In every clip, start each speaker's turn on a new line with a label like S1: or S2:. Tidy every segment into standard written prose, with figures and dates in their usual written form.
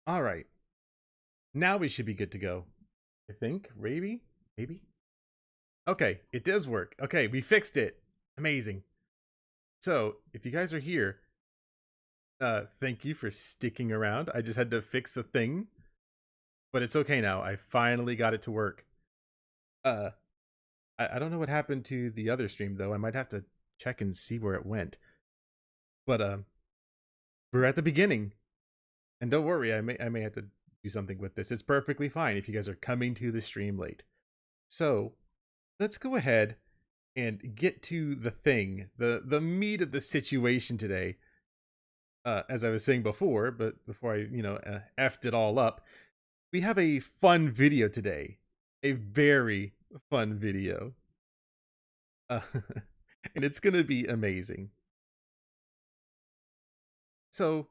S1: All right. Now we should be good to go. I think. Maybe? Maybe? Okay, it does work. Okay, we fixed it. Amazing. So, if you guys are here, thank you for sticking around. I just had to fix the thing, but it's okay now. I finally got it to work. Uh, I don't know what happened to the other stream though. I might have to check and see where it went. But we're at the beginning, and don't worry, I may have to do something with this. It's perfectly fine if you guys are coming to the stream late. So let's go ahead and get to the thing, the meat of the situation today. As I was saying before, but before I effed it all up, we have a fun video today, a very fun video, uh, and it's gonna be amazing. So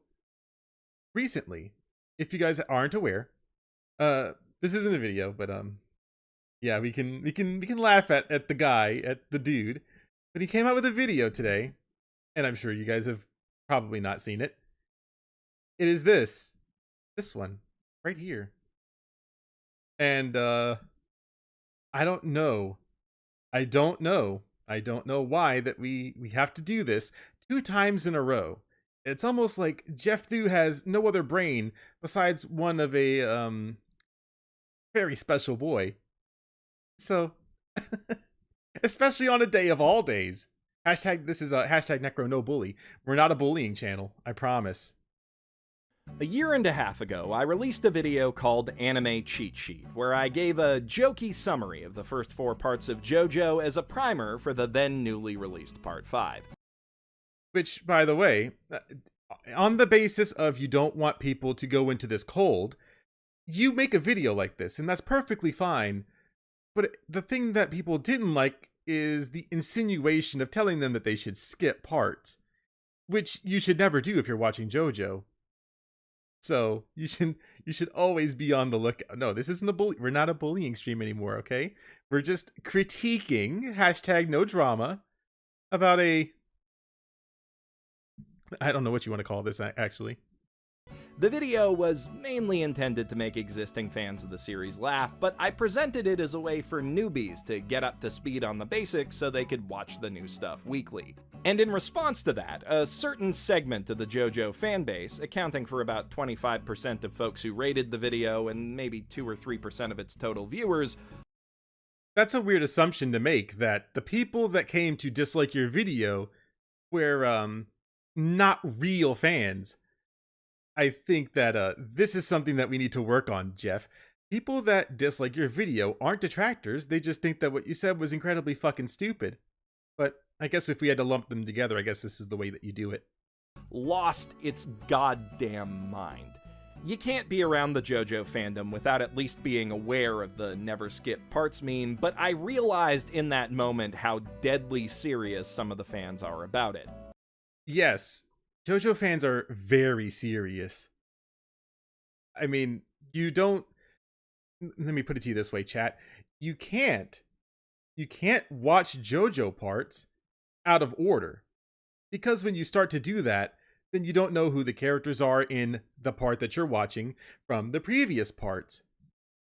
S1: recently, if you guys aren't aware, this isn't a video, but yeah, we can laugh at the guy, at the dude, but he came out with a video today, and I'm sure you guys have probably not seen it. It is this one right here, and I don't know, I don't know why that we have to do this 2 times in a row. It's almost like Geoff has no other brain besides one of a very special boy. So, especially on a day of all days. Hashtag this is a hashtag NECRO no bully. We're not a bullying channel, I promise.
S2: A year and a half ago, I released a video called Anime Cheat Sheet, where I gave a jokey summary of the first 4 parts of JoJo as a primer for the then newly released Part 5.
S1: Which, by the way, on the basis of you don't want people to go into this cold, you make a video like this, and that's perfectly fine. But the thing that people didn't like is the insinuation of telling them that they should skip parts, which you should never do if you're watching JoJo. So you should always be on the lookout. No, this isn't a bully. We're not a bullying stream anymore, okay? We're just critiquing hashtag no drama about a, I don't know what you want to call this actually.
S2: The video was mainly intended to make existing fans of the series laugh, but I presented it as a way for newbies to get up to speed on the basics so they could watch the new stuff weekly. And in response to that, a certain segment of the JoJo fanbase, accounting for about 25% of folks who rated the video and maybe 2 or 3% of its total viewers.
S1: That's a weird assumption to make, that the people that came to dislike your video were not real fans. I think that this is something that we need to work on, Geoff. People that dislike your video aren't detractors, they just think that what you said was incredibly fucking stupid. But I guess if we had to lump them together, I guess this is the way that you do it.
S2: Lost its goddamn mind. You can't be around the JoJo fandom without at least being aware of the never skip parts meme, but I realized in that moment how deadly serious some of the fans are about it.
S1: Yes, JoJo fans are very serious. I mean, you don't... Let me put it to you this way, chat. You can't watch JoJo parts out of order. Because when you start to do that, then you don't know who the characters are in the part that you're watching from the previous parts.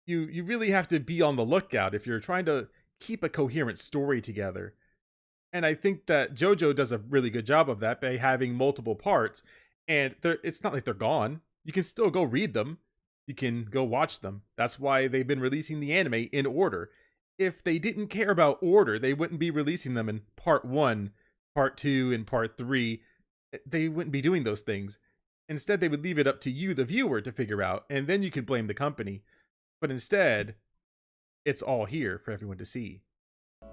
S1: You really have to be on the lookout if you're trying to keep a coherent story together. And I think that JoJo does a really good job of that by having multiple parts. And it's not like they're gone. You can still go read them. You can go watch them. That's why they've been releasing the anime in order. If they didn't care about order, they wouldn't be releasing them in part 1, part 2, and part 3. They wouldn't be doing those things. Instead, they would leave it up to you, the viewer, to figure out, and then you could blame the company. But instead, it's all here for everyone to see.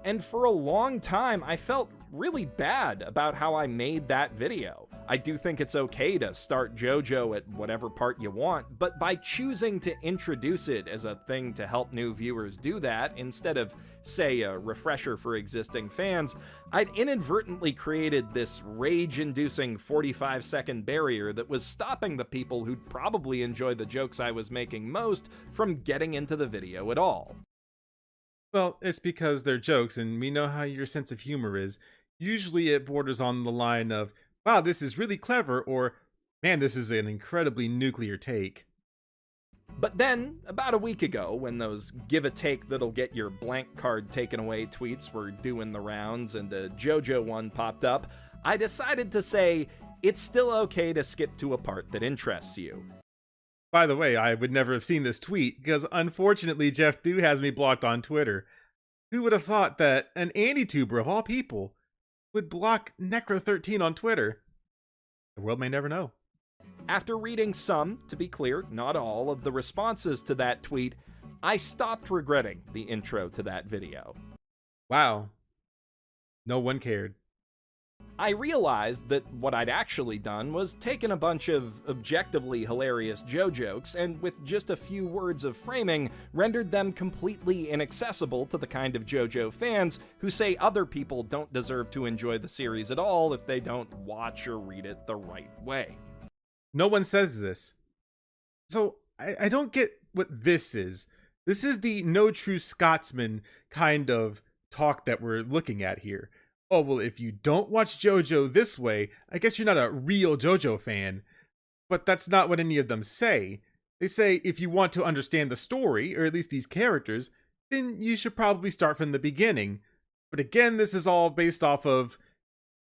S2: And for a long time, I felt really bad about how I made that video. I do think it's okay to start JoJo at whatever part you want, but by choosing to introduce it as a thing to help new viewers do that, instead of, say, a refresher for existing fans, I'd inadvertently created this rage-inducing 45-second barrier that was stopping the people who'd probably enjoy the jokes I was making most from getting into the video at all.
S1: Well, it's because they're jokes, and we know how your sense of humor is. Usually it borders on the line of, wow, this is really clever, or, man, this is an incredibly nuclear take.
S2: But then, about a week ago, when those give a take that'll get your blank card taken away tweets were doing the rounds and a JoJo one popped up, I decided to say it's still okay to skip to a part that interests you.
S1: By the way, I would never have seen this tweet because unfortunately Geoff has me blocked on Twitter. Who would have thought that an anti-tuber of all people would block NECRO 13 on Twitter? The world may never know.
S2: After reading some, to be clear, not all, of the responses to that tweet, I stopped regretting the intro to that video.
S1: Wow. No one cared.
S2: I realized that what I'd actually done was taken a bunch of objectively hilarious Joe jokes and with just a few words of framing rendered them completely inaccessible to the kind of JoJo fans who say other people don't deserve to enjoy the series at all if they don't watch or read it the right way.
S1: No one says this. So I don't get what this is. This is the no true Scotsman kind of talk that we're looking at here. Oh, well, if you don't watch JoJo this way, I guess you're not a real JoJo fan. But that's not what any of them say. They say if you want to understand the story, or at least these characters, then you should probably start from the beginning. But again, this is all based off of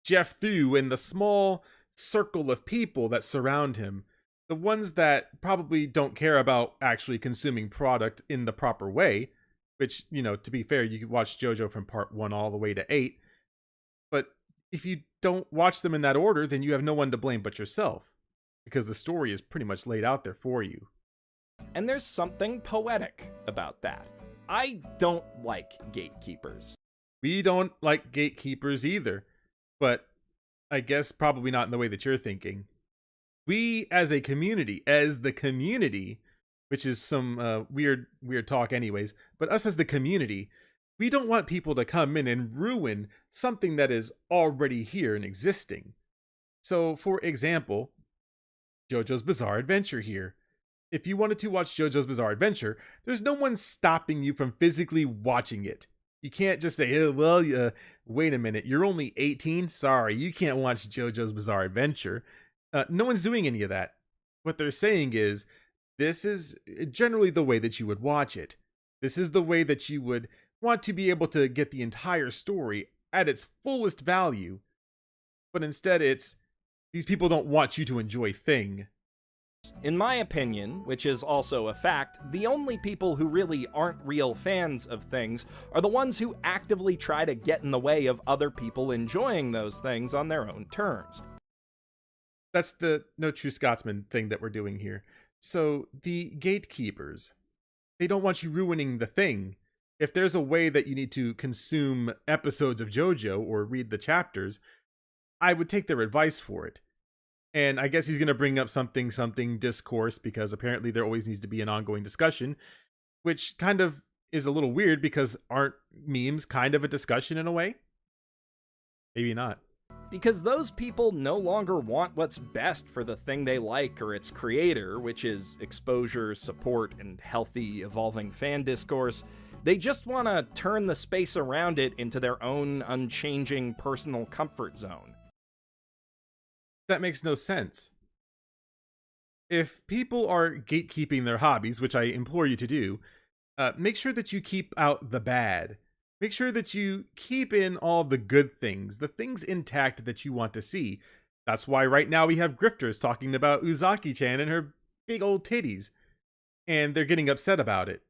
S1: Geoff and the small circle of people that surround him. The ones that probably don't care about actually consuming product in the proper way. Which, you know, to be fair, you could watch JoJo from part 1 all the way to 8. But if you don't watch them in that order, then you have no one to blame but yourself. Because the story is pretty much laid out there for you.
S2: And there's something poetic about that. I don't like gatekeepers.
S1: We don't like gatekeepers either. But I guess probably not in the way that you're thinking. We as a community, as the community, which is some weird talk anyways, but us as the community, we don't want people to come in and ruin something that is already here and existing. So, for example, JoJo's Bizarre Adventure here. If you wanted to watch JoJo's Bizarre Adventure, there's no one stopping you from physically watching it. You can't just say, oh, well, wait a minute, you're only 18? Sorry, you can't watch JoJo's Bizarre Adventure. No one's doing any of that. What they're saying is, this is generally the way that you would watch it. This is the way that you would want to be able to get the entire story at its fullest value. But instead it's, these people don't want you to enjoy Thing.
S2: In my opinion, which is also a fact, the only people who really aren't real fans of things are the ones who actively try to get in the way of other people enjoying those things on their own terms.
S1: That's the no true Scotsman thing that we're doing here. So the gatekeepers, they don't want you ruining the thing. If there's a way that you need to consume episodes of JoJo or read the chapters, I would take their advice for it. And I guess he's going to bring up something discourse, because apparently there always needs to be an ongoing discussion, which kind of is a little weird because aren't memes kind of a discussion in a way? Maybe not.
S2: Because those people no longer want what's best for the thing they like or its creator, which is exposure, support, and healthy, evolving fan discourse. They just want to turn the space around it into their own unchanging personal comfort zone.
S1: That makes no sense. If people are gatekeeping their hobbies, which I implore you to do, make sure that you keep out the bad. Make sure that you keep in all the good things, the things intact that you want to see. That's why right now we have grifters talking about Uzaki-chan and her big old titties. And they're getting upset about it.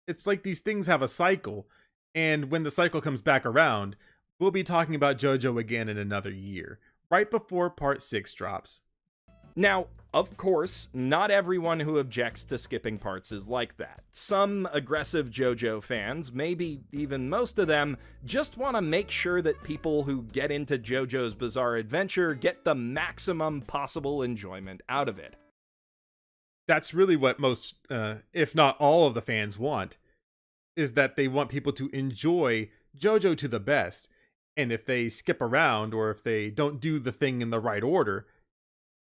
S1: It's like these things have a cycle, and when the cycle comes back around, we'll be talking about JoJo again in another year, right before part 6 drops.
S2: Now, of course, not everyone who objects to skipping parts is like that. Some aggressive JoJo fans, maybe even most of them, just want to make sure that people who get into JoJo's Bizarre Adventure get the maximum possible enjoyment out of it.
S1: That's really what most, if not all of the fans want, is that they want people to enjoy JoJo to the best. And if they skip around, or if they don't do the thing in the right order,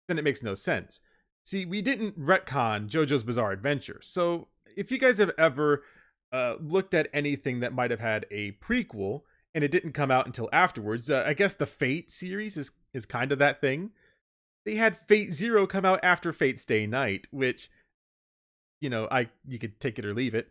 S1: then it makes no sense. See, we didn't retcon JoJo's Bizarre Adventure, so if you guys have ever looked at anything that might have had a prequel, and it didn't come out until afterwards, I guess the Fate series is kind of that thing. They had Fate Zero come out after Fate Stay Night, which you could take it or leave it.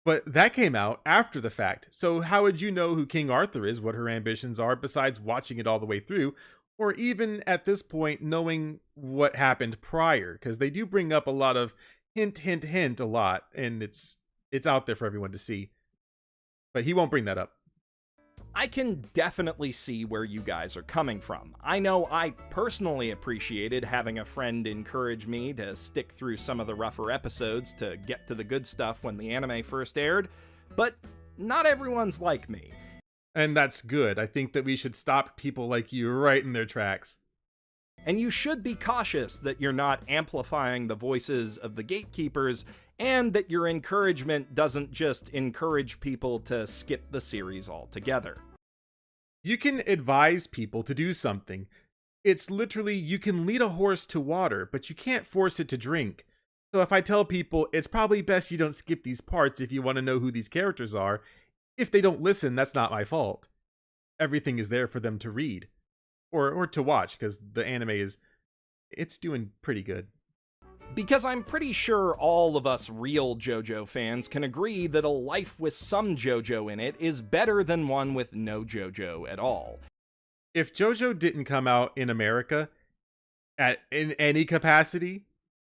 S1: But that came out after the fact. So how would you know who King Arthur is, what her ambitions are, besides watching it all the way through, or even at this point knowing what happened prior? Because they do bring up a lot of hint, hint, hint a lot, and it's out there for everyone to see. But he won't bring that up.
S2: I can definitely see where you guys are coming from. I know I personally appreciated having a friend encourage me to stick through some of the rougher episodes to get to the good stuff when the anime first aired, but not everyone's like me.
S1: And that's good. I think that we should stop people like you right in their tracks.
S2: And you should be cautious that you're not amplifying the voices of the gatekeepers, and that your encouragement doesn't just encourage people to skip the series altogether.
S1: You can advise people to do something. It's literally, you can lead a horse to water, but you can't force it to drink. So if I tell people, it's probably best you don't skip these parts if you want to know who these characters are, if they don't listen, that's not my fault. Everything is there for them to read. Or to watch, because the anime it's doing pretty good.
S2: Because I'm pretty sure all of us real JoJo fans can agree that a life with some JoJo in it is better than one with no JoJo at all.
S1: If JoJo didn't come out in America in any capacity,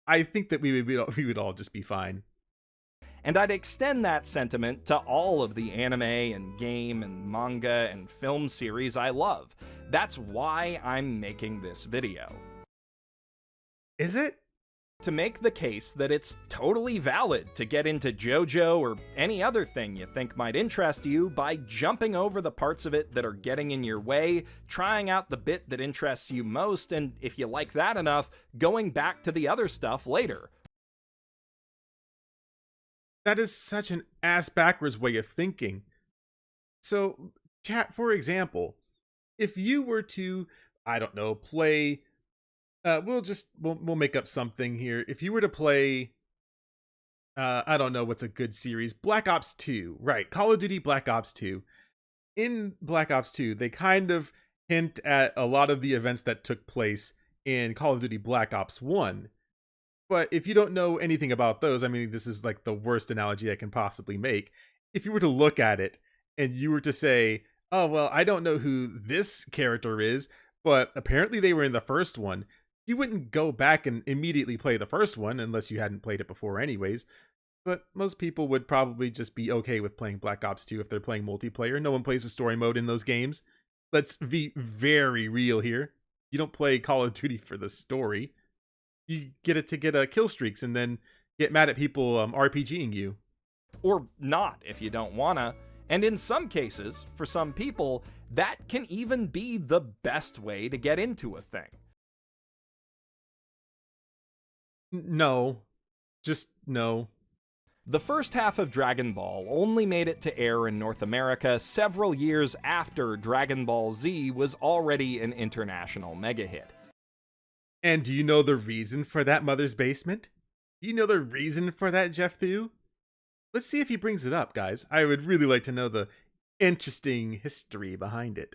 S1: I think that we would all just be fine.
S2: And I'd extend that sentiment to all of the anime and game and manga and film series I love. That's why I'm making this video.
S1: Is it?
S2: To make the case that it's totally valid to get into JoJo or any other thing you think might interest you by jumping over the parts of it that are getting in your way, trying out the bit that interests you most, and if you like that enough, going back to the other stuff later.
S1: That is such an ass-backwards way of thinking. So, chat, for example, if you were to, I don't know, play... we'll make up something here. If you were to play... I don't know what's a good series. Black Ops 2. Right, Call of Duty Black Ops 2. In Black Ops 2, they kind of hint at a lot of the events that took place in Call of Duty Black Ops 1. But if you don't know anything about those, I mean, this is like the worst analogy I can possibly make. If you were to look at it and you were to say, oh, well, I don't know who this character is, but apparently they were in the first one, you wouldn't go back and immediately play the first one unless you hadn't played it before anyways. But most people would probably just be okay with playing Black Ops 2 if they're playing multiplayer. No one plays a story mode in those games. Let's be very real here. You don't play Call of Duty for the story. You get it to get kill streaks and then get mad at people RPGing you.
S2: Or not if you don't wanna. And in some cases, for some people, that can even be the best way to get into a thing.
S1: No. Just no.
S2: The first half of Dragon Ball only made it to air in North America several years after Dragon Ball Z was already an international mega hit.
S1: And do you know the reason for that Mother's Basement? Do you know the reason for that, Geoff Thew? Let's see if he brings it up, guys. I would really like to know the interesting history behind it.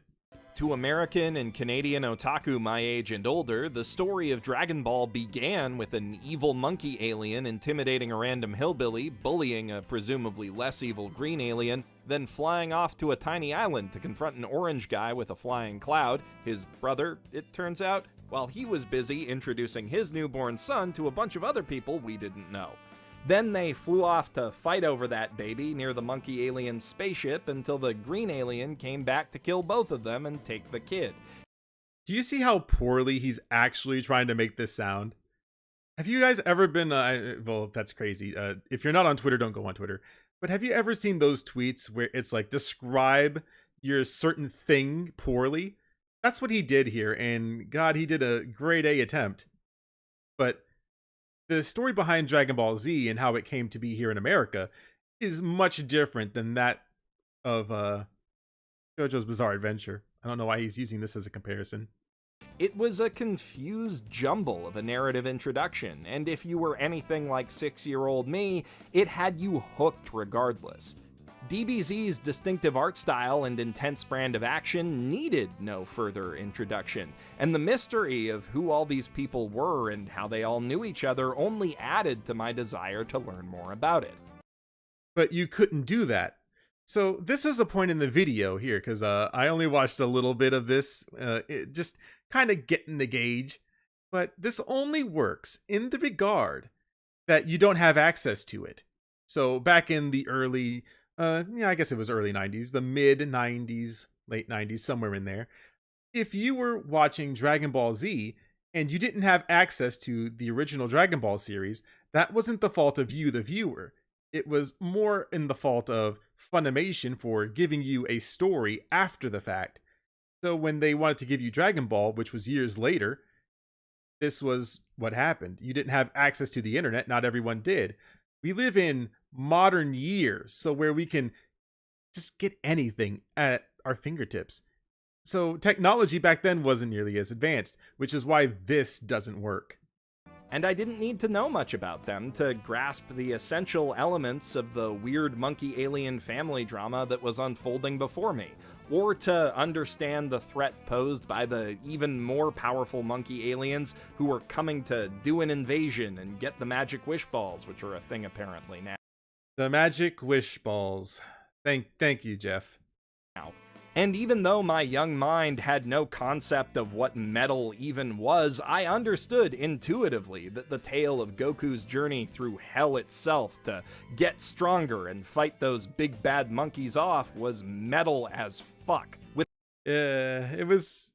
S2: To American and Canadian otaku my age and older, the story of Dragon Ball began with an evil monkey alien intimidating a random hillbilly, bullying a presumably less evil green alien, then flying off to a tiny island to confront an orange guy with a flying cloud, his brother, it turns out, while he was busy introducing his newborn son to a bunch of other people we didn't know. Then they flew off to fight over that baby near the monkey alien's spaceship until the green alien came back to kill both of them and take the kid.
S1: Do you see how poorly he's actually trying to make this sound? Have you guys ever been, well, that's crazy. If you're not on Twitter, don't go on Twitter. But have you ever seen those tweets where it's like, describe your certain thing poorly? That's what he did here, and God, he did a grade A attempt. But the story behind Dragon Ball Z and how it came to be here in America is much different than that of JoJo's Bizarre Adventure. I don't know why he's using this as a comparison.
S2: It was a confused jumble of a narrative introduction, and if you were anything like 6-year-old me, it had you hooked regardless. DBZ's distinctive art style and intense brand of action needed no further introduction, and the mystery of who all these people were and how they all knew each other only added to my desire to learn more about it.
S1: But you couldn't do that. So this is the point in the video here, because I only watched a little bit of this, just kind of getting the gauge. But this only works in the regard that you don't have access to it. So back in the early, I guess it was early 90s, the mid 90s, late 90s, somewhere in there. If you were watching Dragon Ball Z and you didn't have access to the original Dragon Ball series, that wasn't the fault of you, the viewer. It was more in the fault of Funimation for giving you a story after the fact. So when they wanted to give you Dragon Ball, which was years later, this was what happened. You didn't have access to the internet. Not everyone did. We live in modern years, so where we can just get anything at our fingertips. So technology back then wasn't nearly as advanced, which is why this doesn't work.
S2: And I didn't need to know much about them to grasp the essential elements of the weird monkey alien family drama that was unfolding before me, or to understand the threat posed by the even more powerful monkey aliens who were coming to do an invasion and get the magic wish balls, which are a thing apparently now.
S1: The magic wish balls. Thank you, Geoff.
S2: And even though my young mind had no concept of what metal even was, I understood intuitively that the tale of Goku's journey through hell itself to get stronger and fight those big bad monkeys off was metal as fuck.
S1: It was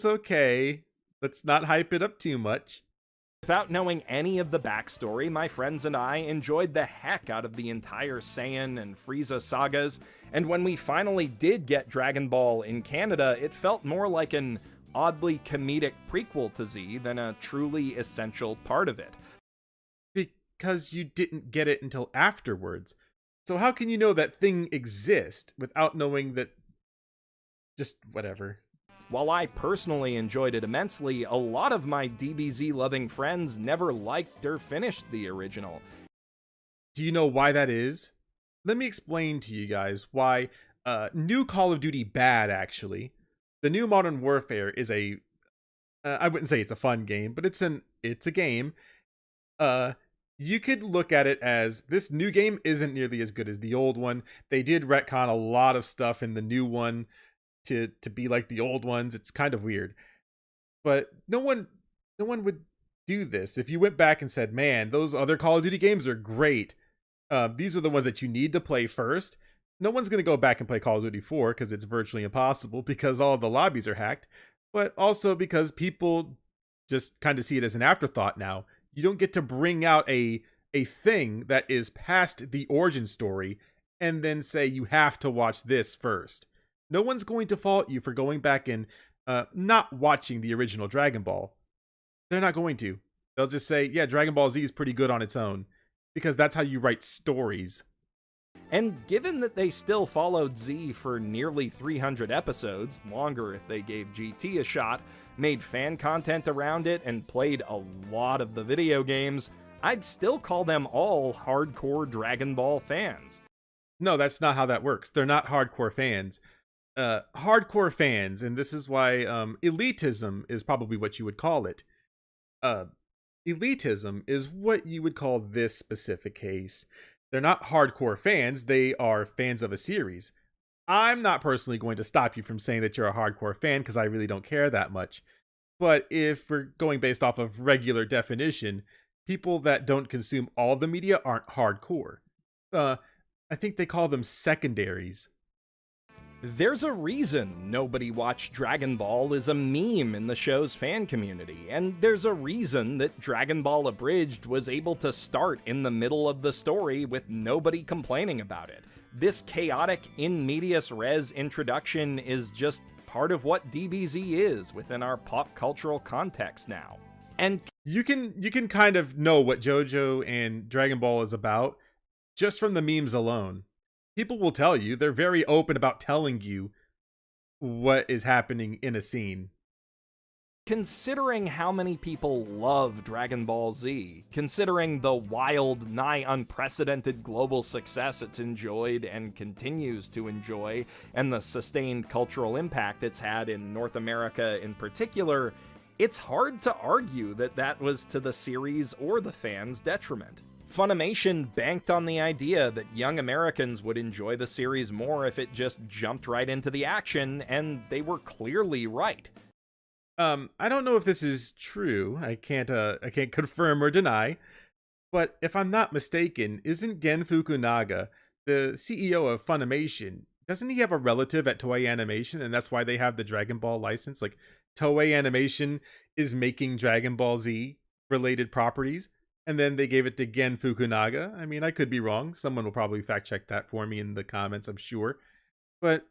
S1: okay. Let's not hype it up too much.
S2: Without knowing any of the backstory, my friends and I enjoyed the heck out of the entire Saiyan and Frieza sagas, and when we finally did get Dragon Ball in Canada, it felt more like an oddly comedic prequel to Z than a truly essential part of it.
S1: Because you didn't get it until afterwards. So how can you know that thing exists without knowing that... Just whatever.
S2: While I personally enjoyed it immensely, a lot of my DBZ-loving friends never liked or finished the original.
S1: Do you know why that is? Let me explain to you guys why new Call of Duty bad, actually. The new Modern Warfare is a... I wouldn't say it's a fun game, but it's a game. You could look at it as this new game isn't nearly as good as the old one. They did retcon a lot of stuff in the new one to be like the old ones. It's kind of weird, but no one would do this if you went back and said, man, those other Call of Duty games are great, these are the ones that you need to play first. No one's going to go back and play Call of Duty 4 because it's virtually impossible, because all the lobbies are hacked, but also because people just kind of see it as an afterthought now. You don't get to bring out a thing that is past the origin story and then say you have to watch this first. No one's going to fault you for going back and not watching the original Dragon Ball. They're not going to. They'll just say, yeah, Dragon Ball Z is pretty good on its own. Because that's how you write stories.
S2: And given that they still followed Z for nearly 300 episodes, longer if they gave GT a shot, made fan content around it, and played a lot of the video games, I'd still call them all hardcore Dragon Ball fans.
S1: No, that's not how that works. They're not hardcore fans. Hardcore fans, and this is why elitism is probably what you would call it. Elitism is what you would call this specific case. They're not hardcore fans, they are fans of a series. I'm not personally going to stop you from saying that you're a hardcore fan because I really don't care that much. But if we're going based off of regular definition, people that don't consume all of the media aren't hardcore. I think they call them secondaries.
S2: There's a reason Nobody Watched Dragon Ball is a meme in the show's fan community, and there's a reason that Dragon Ball Abridged was able to start in the middle of the story with nobody complaining about it. This chaotic in medias res introduction is just part of what DBZ is within our pop cultural context now. And
S1: you can kind of know what JoJo and Dragon Ball is about just from the memes alone. People will tell you, they're very open about telling you what is happening in a scene.
S2: Considering how many people love Dragon Ball Z, considering the wild, nigh unprecedented global success it's enjoyed and continues to enjoy, and the sustained cultural impact it's had in North America in particular, it's hard to argue that that was to the series or the fans' detriment. Funimation banked on the idea that young Americans would enjoy the series more if it just jumped right into the action, and they were clearly right.
S1: I don't know if this is true. I can't confirm or deny. But if I'm not mistaken, isn't Gen Fukunaga, the CEO of Funimation, doesn't he have a relative at Toei Animation, and that's why they have the Dragon Ball license? Like, Toei Animation is making Dragon Ball Z related properties, and then they gave it to Gen Fukunaga. I mean, I could be wrong. Someone will probably fact check that for me in the comments, I'm sure. But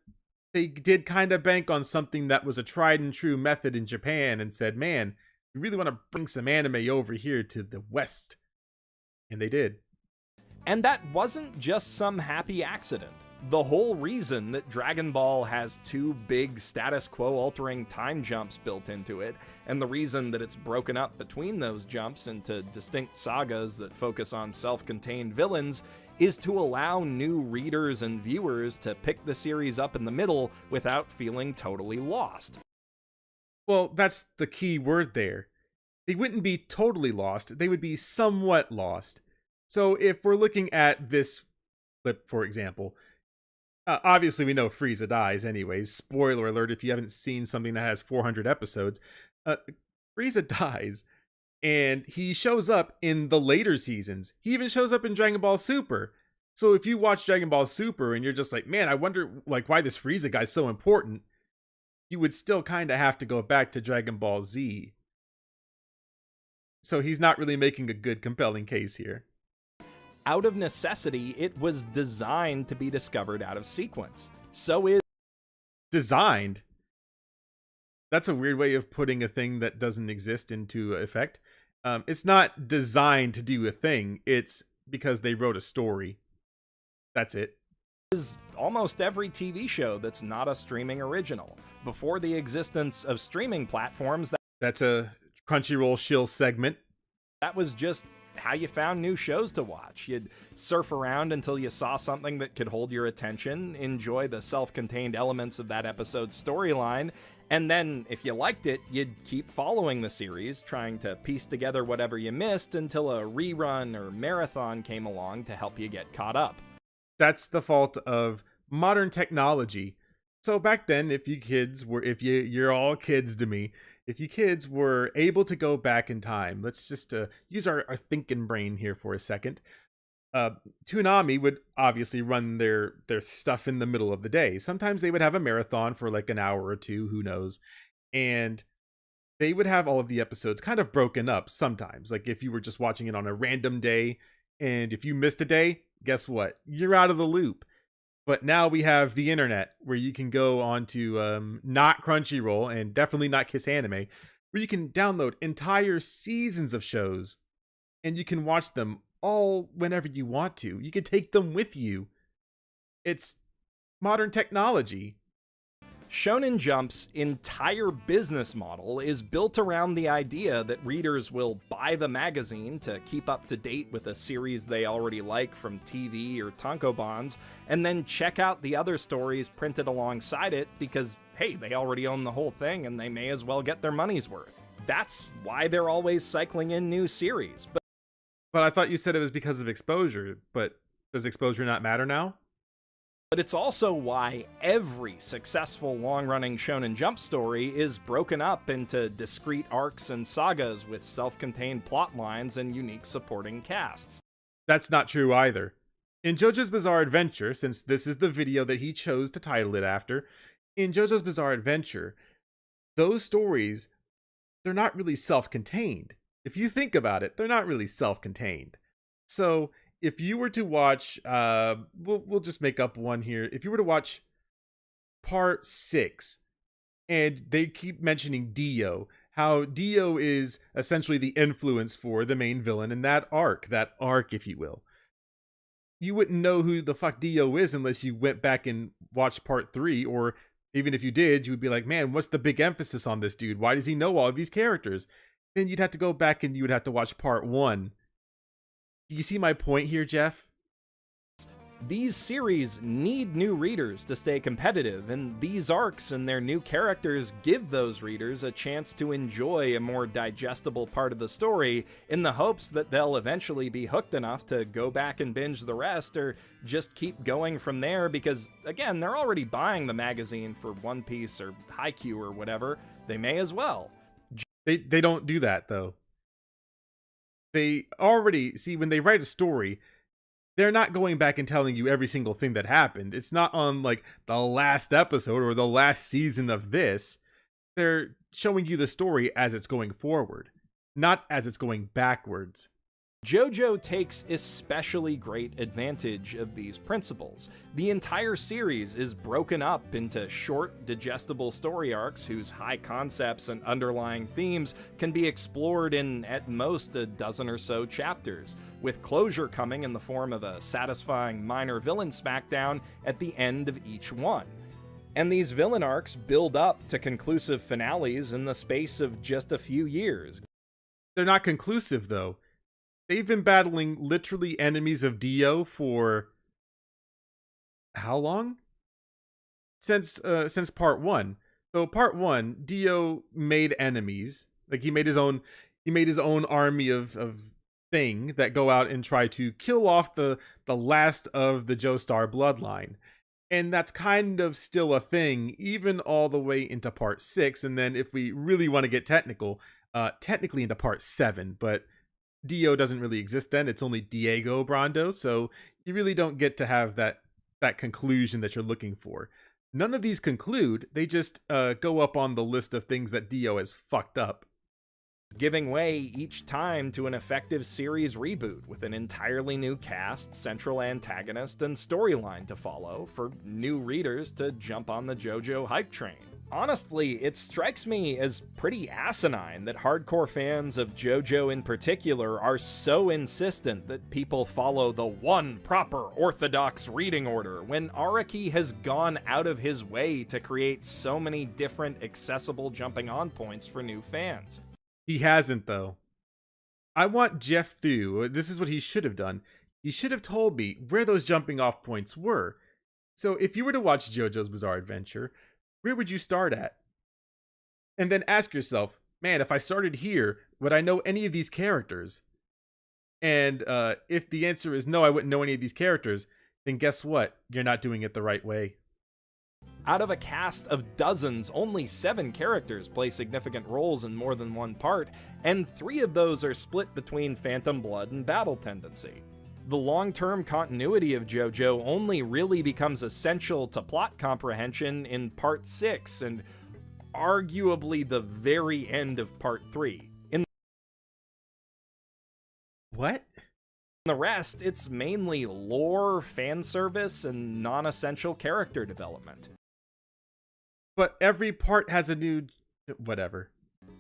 S1: they did kind of bank on something that was a tried and true method in Japan and said, man, we really want to bring some anime over here to the West. And they did.
S2: And that wasn't just some happy accident. The whole reason that Dragon Ball has 2 big status quo altering time jumps built into it, and the reason that it's broken up between those jumps into distinct sagas that focus on self-contained villains, is to allow new readers and viewers to pick the series up in the middle without feeling totally lost.
S1: Well, that's the key word there. They wouldn't be totally lost, they would be somewhat lost. So if we're looking at this clip, for example, obviously we know Frieza dies anyways. Spoiler alert if you haven't seen something that has 400 episodes. Frieza dies, and he shows up in the later seasons. He even shows up in Dragon Ball Super. So if you watch Dragon Ball Super and you're just like, man, I wonder like why this Frieza guy's so important, you would still kind of have to go back to Dragon Ball Z. So he's not really making a good, compelling case here.
S2: Out of necessity, it was designed to be discovered out of sequence. So is
S1: designed. That's a weird way of putting a thing that doesn't exist into effect. It's not designed to do a thing. It's because they wrote a story. That's it.
S2: Is almost every TV show that's not a streaming original. Before the existence of streaming platforms,
S1: that's a Crunchyroll shill segment.
S2: That was just how you found new shows to watch. You'd surf around until you saw something that could hold your attention, enjoy the self-contained elements of that episode's storyline, and then, if you liked it, you'd keep following the series, trying to piece together whatever you missed until a rerun or marathon came along to help you get caught up.
S1: That's the fault of modern technology. So back then, you're all kids to me, if you kids were able to go back in time, let's just use our thinking brain here for a second. Toonami would obviously run their stuff in the middle of the day. Sometimes they would have a marathon for like an hour or two, who knows. And they would have all of the episodes kind of broken up sometimes. Like if you were just watching it on a random day, and if you missed a day, guess what? You're out of the loop. But now we have the internet where you can go onto not Crunchyroll and definitely not Kiss Anime, where you can download entire seasons of shows and you can watch them all whenever you want to. You can take them with you. It's modern technology.
S2: Shonen Jump's entire business model is built around the idea that readers will buy the magazine to keep up to date with a series they already like from TV or tankobons, and then check out the other stories printed alongside it because, hey, they already own the whole thing and they may as well get their money's worth. That's why they're always cycling in new series.
S1: But I thought you said it was because of exposure, but does exposure not matter now?
S2: But it's also why every successful long-running Shonen Jump story is broken up into discrete arcs and sagas with self-contained plot lines and unique supporting casts.
S1: That's not true either. In JoJo's Bizarre Adventure, since this is the video that he chose to title it after, in JoJo's Bizarre Adventure, those stories, they're not really self-contained. If you think about it, they're not really self-contained. So if you were to watch, we'll just make up one here. If you were to watch part 6, and they keep mentioning Dio, how Dio is essentially the influence for the main villain in that arc, if you will. You wouldn't know who the fuck Dio is unless you went back and watched part 3, or Even if you did, you would be like, man, what's the big emphasis on this dude? Why does he know all of these characters? Then you'd have to go back and you would have to watch part 1. Do you see my point here, Geoff?
S2: These series need new readers to stay competitive, and these arcs and their new characters give those readers a chance to enjoy a more digestible part of the story in the hopes that they'll eventually be hooked enough to go back and binge the rest, or just keep going from there because, again, they're already buying the magazine for One Piece or Haikyuu or whatever. They may as well.
S1: They don't do that, though. They already, see, when they write a story, they're not going back and telling you every single thing that happened. It's not on, like, the last episode or the last season of this. They're showing you the story as it's going forward, not as it's going backwards.
S2: JoJo takes especially great advantage of these principles. The entire series is broken up into short, digestible story arcs whose high concepts and underlying themes can be explored in at most a dozen or so chapters, with closure coming in the form of a satisfying minor villain smackdown at the end of each one. And these villain arcs build up to conclusive finales in the space of just a few years.
S1: They're not conclusive, though. They've been battling literally enemies of Dio for how long? Since part 1. So part 1, Dio made enemies. Like he made his own army of thing that go out and try to kill off the last of the Joestar bloodline. And that's kind of still a thing, even all the way into part 6. And then if we really want to get technical, technically into part 7, but Dio doesn't really exist then. It's only Diego Brando, so you really don't get to have that conclusion that you're looking for. None of these conclude. They just go up on the list of things that Dio has fucked up,
S2: giving way each time to an effective series reboot with an entirely new cast, central antagonist, and storyline to follow for new readers to jump on the JoJo hype train. Honestly, it strikes me as pretty asinine that hardcore fans of JoJo in particular are so insistent that people follow the one proper orthodox reading order when Araki has gone out of his way to create so many different accessible jumping on points for new fans.
S1: He hasn't, though. I want Geoff through. This is what he should have done. He should have told me where those jumping off points were. So if you were to watch JoJo's Bizarre Adventure, where would you start at? And then ask yourself, man, if I started here, would I know any of these characters? And if the answer is no, I wouldn't know any of these characters, then guess what? You're not doing it the right way.
S2: Out of a cast of dozens, only 7 characters play significant roles in more than one part, and 3 of those are split between Phantom Blood and Battle Tendency. The long-term continuity of JoJo only really becomes essential to plot comprehension in Part 6 and arguably the very end of Part 3. In
S1: What?
S2: the rest, it's mainly lore, fan service, and non-essential character development.
S1: But every part has a new... whatever.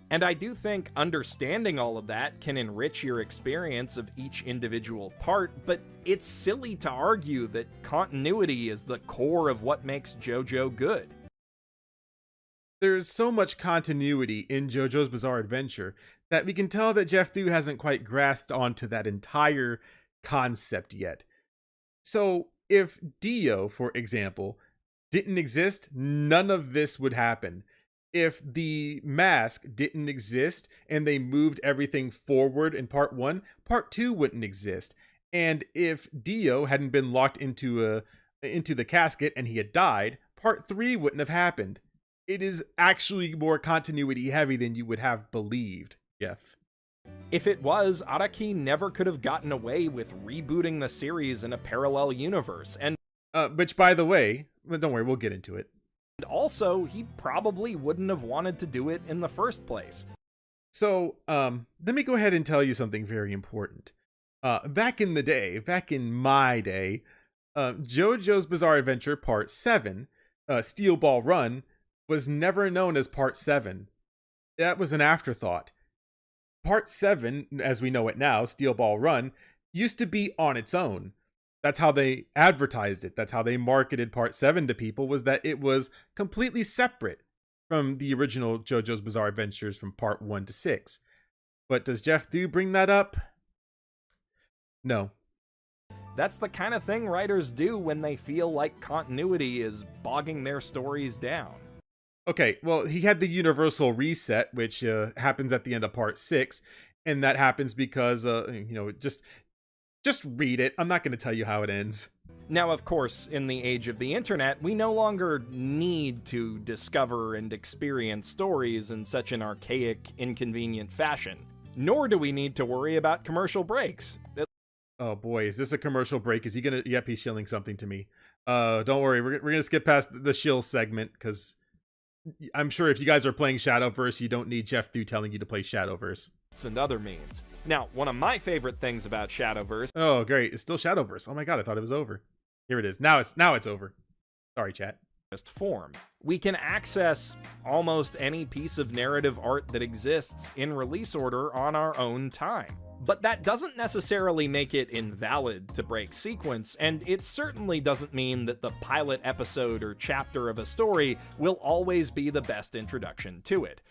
S2: And I do think understanding all of that can enrich your experience of each individual part, but it's silly to argue that continuity is the core of what makes JoJo good.
S1: There's so much continuity in JoJo's Bizarre Adventure that we can tell that Geoff Thew hasn't quite grasped onto that entire concept yet. So if Dio, for example, didn't exist, none of this would happen. If the mask didn't exist and they moved everything forward in part 1, part 2 wouldn't exist. And if Dio hadn't been locked into the casket and he had died, part 3 wouldn't have happened. It is actually more continuity heavy than you would have believed, Geoff.
S2: If it was, Araki never could have gotten away with rebooting the series in a parallel universe, and
S1: which, by the way, don't worry, we'll get into it.
S2: And also, he probably wouldn't have wanted to do it in the first place.
S1: So, let me go ahead and tell you something very important. Back in my day, JoJo's Bizarre Adventure Part 7, Steel Ball Run, was never known as Part 7. That was an afterthought. Part 7, as we know it now, Steel Ball Run, used to be on its own. That's how they advertised it. That's how they marketed Part 7 to people, was that it was completely separate from the original JoJo's Bizarre Adventures from Part 1 to 6. But does Geoff do bring that up? No.
S2: That's the kind of thing writers do when they feel like continuity is bogging their stories down.
S1: Okay, well, he had the universal reset, which happens at the end of Part 6, and that happens because, just read it. I'm not going to tell you how it ends.
S2: Now, of course, in the age of the internet, we no longer need to discover and experience stories in such an archaic, inconvenient fashion. Nor do we need to worry about commercial breaks.
S1: Oh boy, is this a commercial break? Is he gonna... Yep, he's shilling something to me. Don't worry, we're gonna skip past the shill segment, because I'm sure if you guys are playing Shadowverse, you don't need Geoff through telling you to play Shadowverse.
S2: And other means. Now, one of my favorite things about Shadowverse...
S1: Oh, great, it's still Shadowverse. Oh my god, I thought it was over. Here it is. Now it's over. Sorry, chat.
S2: Form. We can access almost any piece of narrative art that exists in release order on our own time. But that doesn't necessarily make it invalid to break sequence, and it certainly doesn't mean that the pilot episode or chapter of a story will always be the best introduction to it.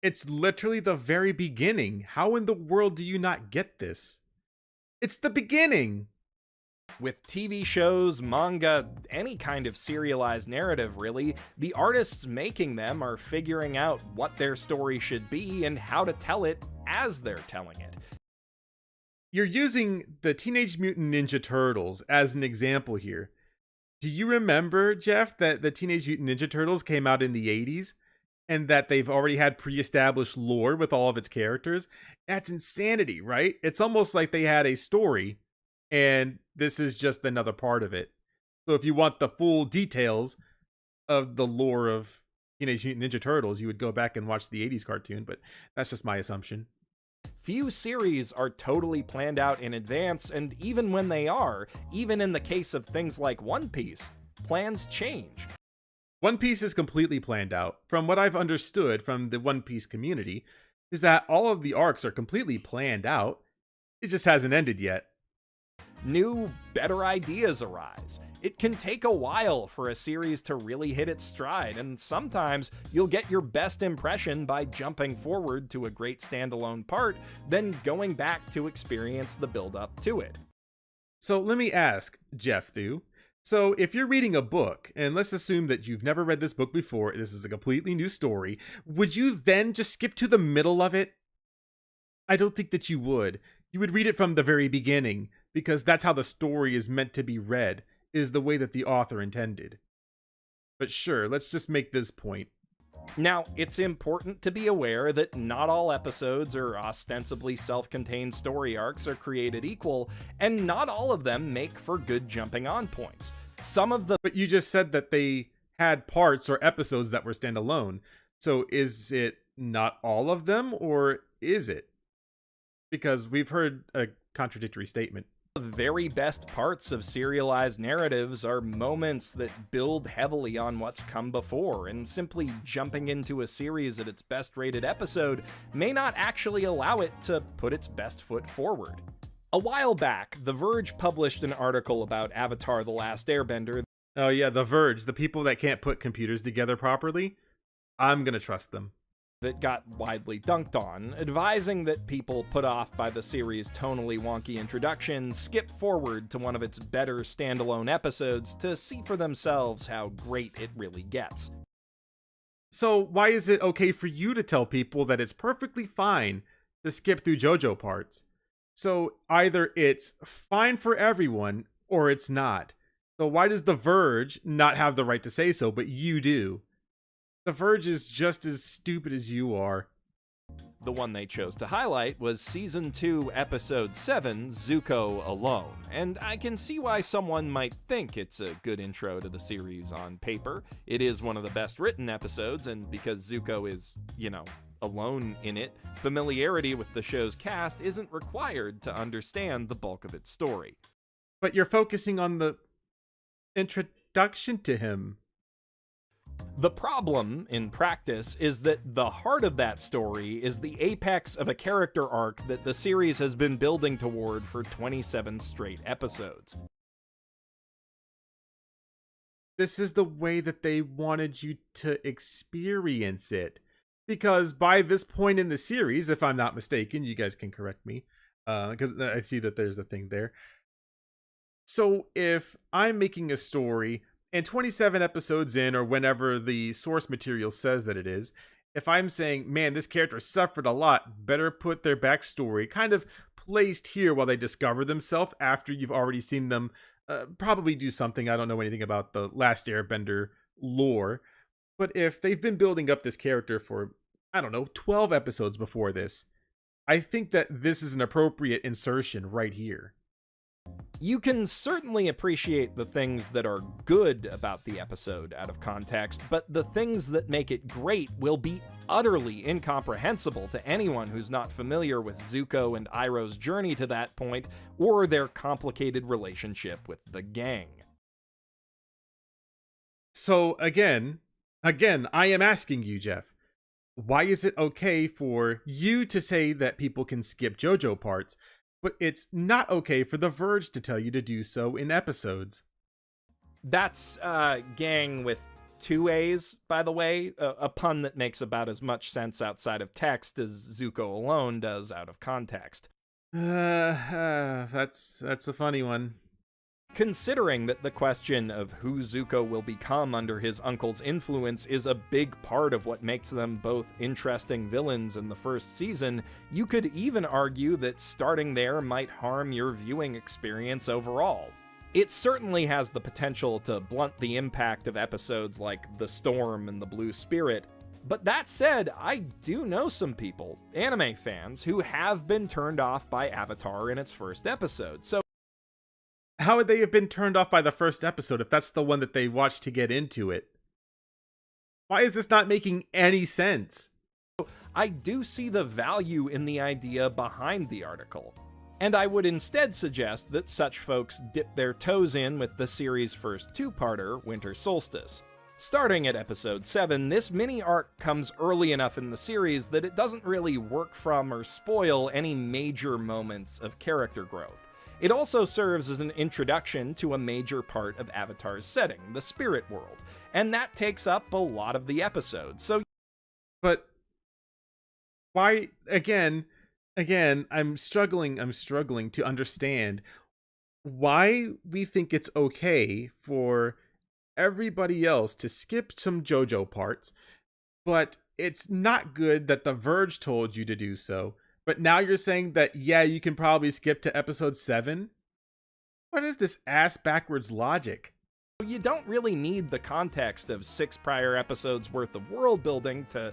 S1: It's literally the very beginning. How in the world do you not get this? It's the beginning!
S2: With TV shows, manga, any kind of serialized narrative really, the artists making them are figuring out what their story should be and how to tell it as they're telling it.
S1: You're using the Teenage Mutant Ninja Turtles as an example here. Do you remember, Geoff, that the Teenage Mutant Ninja Turtles came out in the 80s? And that they've already had pre-established lore with all of its characters? That's insanity, right? It's almost like they had a story, and this is just another part of it. So if you want the full details of the lore of Teenage Mutant Ninja Turtles, you would go back and watch the 80s cartoon, but that's just my assumption.
S2: Few series are totally planned out in advance, and even when they are, even in the case of things like One Piece, plans change.
S1: One Piece is completely planned out. From what I've understood from the One Piece community, is that all of the arcs are completely planned out. It just hasn't ended yet.
S2: New, better ideas arise. It can take a while for a series to really hit its stride, and sometimes you'll get your best impression by jumping forward to a great standalone part, then going back to experience the build-up to it.
S1: So let me ask, Geoff Thu. So if you're reading a book, and let's assume that you've never read this book before, this is a completely new story, would you then just skip to the middle of it? I don't think that you would. You would read it from the very beginning, because that's how the story is meant to be read, is the way that the author intended. But sure, let's just make this point.
S2: Now, it's important to be aware that not all episodes or ostensibly self-contained story arcs are created equal, and not all of them make for good jumping on points. But
S1: you just said that they had parts or episodes that were standalone. So is it not all of them, or is it? Because we've heard a contradictory statement.
S2: The very best parts of serialized narratives are moments that build heavily on what's come before, and simply jumping into a series at its best rated episode may not actually allow it to put its best foot forward. A while back, The Verge published an article about Avatar: The Last Airbender.
S1: Oh yeah, The Verge, the people that can't put computers together properly. I'm gonna trust them.
S2: That got widely dunked on, advising that people put off by the series' tonally wonky introduction skip forward to one of its better standalone episodes to see for themselves how great it really gets.
S1: So why is it okay for you to tell people that it's perfectly fine to skip through JoJo parts? So either it's fine for everyone, or it's not. So why does The Verge not have the right to say so, but you do? The Verge is just as stupid as you are.
S2: The one they chose to highlight was Season 2, Episode 7, Zuko Alone, and I can see why someone might think it's a good intro to the series on paper. It is one of the best written episodes, and because Zuko is, alone in it, familiarity with the show's cast isn't required to understand the bulk of its story.
S1: But you're focusing on the introduction to him.
S2: The problem, in practice, is that the heart of that story is the apex of a character arc that the series has been building toward for 27 straight episodes.
S1: This is the way that they wanted you to experience it. Because by this point in the series, if I'm not mistaken, you guys can correct me, because I see that there's a thing there. So if I'm making a story and 27 episodes in, or whenever the source material says that it is, if I'm saying, man, this character suffered a lot, better put their backstory kind of placed here while they discover themselves after you've already seen them probably do something. I don't know anything about the Last Airbender lore, but if they've been building up this character for, I don't know, 12 episodes before this, I think that this is an appropriate insertion right here.
S2: You can certainly appreciate the things that are good about the episode out of context, but the things that make it great will be utterly incomprehensible to anyone who's not familiar with Zuko and Iroh's journey to that point, or their complicated relationship with the gang.
S1: So again, I am asking you, Geoff, why is it okay for you to say that people can skip JoJo parts, but it's not okay for The Verge to tell you to do so in episodes?
S2: That's gang with 2 A's, by the way, a pun that makes about as much sense outside of text as Zuko alone does out of context.
S1: That's a funny one.
S2: Considering that the question of who Zuko will become under his uncle's influence is a big part of what makes them both interesting villains in the first season, you could even argue that starting there might harm your viewing experience overall. It certainly has the potential to blunt the impact of episodes like The Storm and The Blue Spirit, but that said, I do know some people, anime fans, who have been turned off by Avatar in its first episode, so
S1: how would they have been turned off by the first episode if that's the one that they watched to get into it? Why is this not making any sense?
S2: I do see the value in the idea behind the article, and I would instead suggest that such folks dip their toes in with the series' first two-parter, Winter Solstice. Starting at episode 7, this mini-arc comes early enough in the series that it doesn't really work from or spoil any major moments of character growth. It also serves as an introduction to a major part of Avatar's setting, the spirit world, and that takes up a lot of the episode, so...
S1: But why, again, I'm struggling to understand why we think it's okay for everybody else to skip some JoJo parts, but it's not good that The Verge told you to do so. But now you're saying that, yeah, you can probably skip to episode 7? What is this ass-backwards logic?
S2: You don't really need the context of 6 prior episodes worth of world building to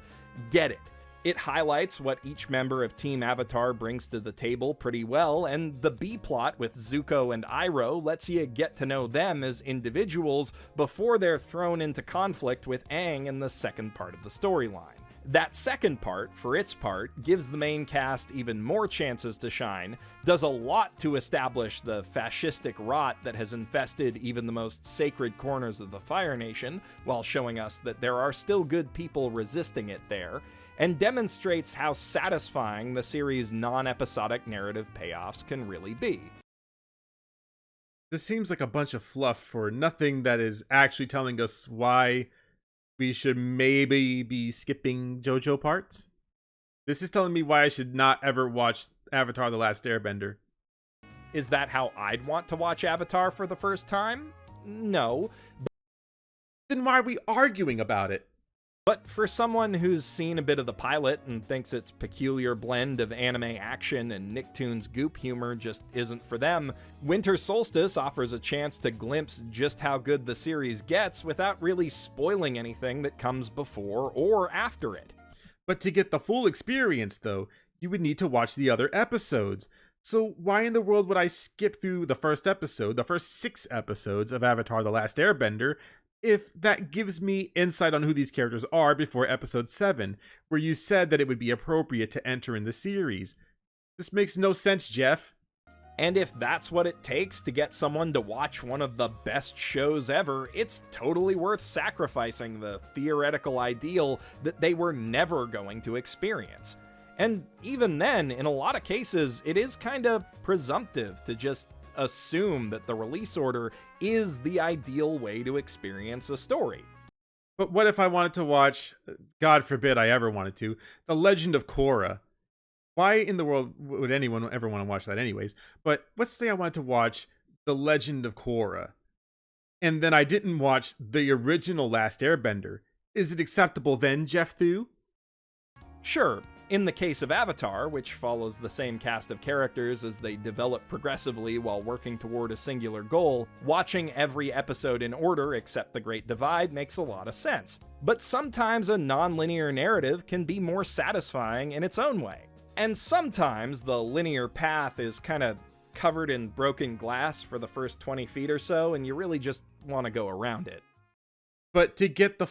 S2: get it. It highlights what each member of Team Avatar brings to the table pretty well, and the B-plot with Zuko and Iroh lets you get to know them as individuals before they're thrown into conflict with Aang in the second part of the storyline. That second part, for its part, gives the main cast even more chances to shine, does a lot to establish the fascistic rot that has infested even the most sacred corners of the Fire Nation, while showing us that there are still good people resisting it there, and demonstrates how satisfying the series' non-episodic narrative payoffs can really be.
S1: This seems like a bunch of fluff for nothing that is actually telling us why we should maybe be skipping JoJo parts. This is telling me why I should not ever watch Avatar: The Last Airbender.
S2: Is that how I'd want to watch Avatar for the first time? No.
S1: Then why are we arguing about it?
S2: But for someone who's seen a bit of the pilot and thinks its peculiar blend of anime action and Nicktoons goop humor just isn't for them, Winter Solstice offers a chance to glimpse just how good the series gets without really spoiling anything that comes before or after it.
S1: But to get the full experience, though, you would need to watch the other episodes. So why in the world would I skip through the first episode, the first 6 episodes of Avatar: The Last Airbender, if that gives me insight on who these characters are before episode 7, where you said that it would be appropriate to enter in the series? This makes no sense, Geoff.
S2: And if that's what it takes to get someone to watch one of the best shows ever, it's totally worth sacrificing the theoretical ideal that they were never going to experience. And even then, in a lot of cases, it is kind of presumptive to just assume that the release order is the ideal way to experience a story.
S1: But what if I wanted to watch, God forbid I ever wanted to, The Legend of Korra? Why in the world would anyone ever want to watch that anyways? But let's say I wanted to watch The Legend of Korra, and then I didn't watch the original Last Airbender. Is it acceptable then, Geoff Thu?
S2: Sure, in the case of Avatar, which follows the same cast of characters as they develop progressively while working toward a singular goal, watching every episode in order except The Great Divide makes a lot of sense. But sometimes a non-linear narrative can be more satisfying in its own way. And sometimes the linear path is kind of covered in broken glass for the first 20 feet or so, and you really just want to go around it.
S1: But to get the...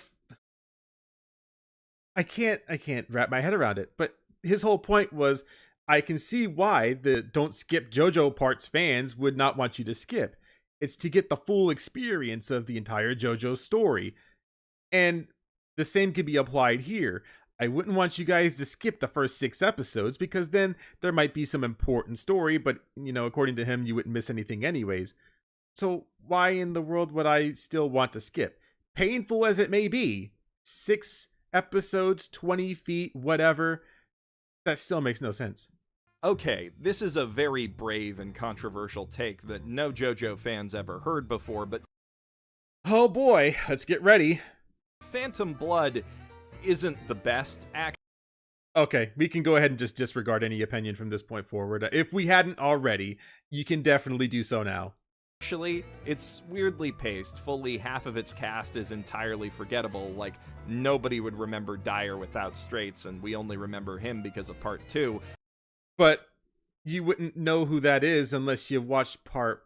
S1: I can't wrap my head around it. But his whole point was, I can see why the Don't Skip JoJo parts fans would not want you to skip. It's to get the full experience of the entire JoJo story. And the same can be applied here. I wouldn't want you guys to skip the first 6 episodes because then there might be some important story, but, according to him, you wouldn't miss anything anyways. So why in the world would I still want to skip? Painful as it may be, 6 episodes, 20 feet, whatever, that still makes no sense.
S2: Okay, this is a very brave and controversial take that no JoJo fans ever heard before, but
S1: oh boy, let's get ready.
S2: Phantom Blood isn't the best act.
S1: Okay, we can go ahead and just disregard any opinion from this point forward. If we hadn't already, you can definitely do so now.
S2: Actually, it's weirdly paced. Fully half of its cast is entirely forgettable, like nobody would remember Dyer without Straits, and we only remember him because of Part 2.
S1: But you wouldn't know who that is unless you watched Part...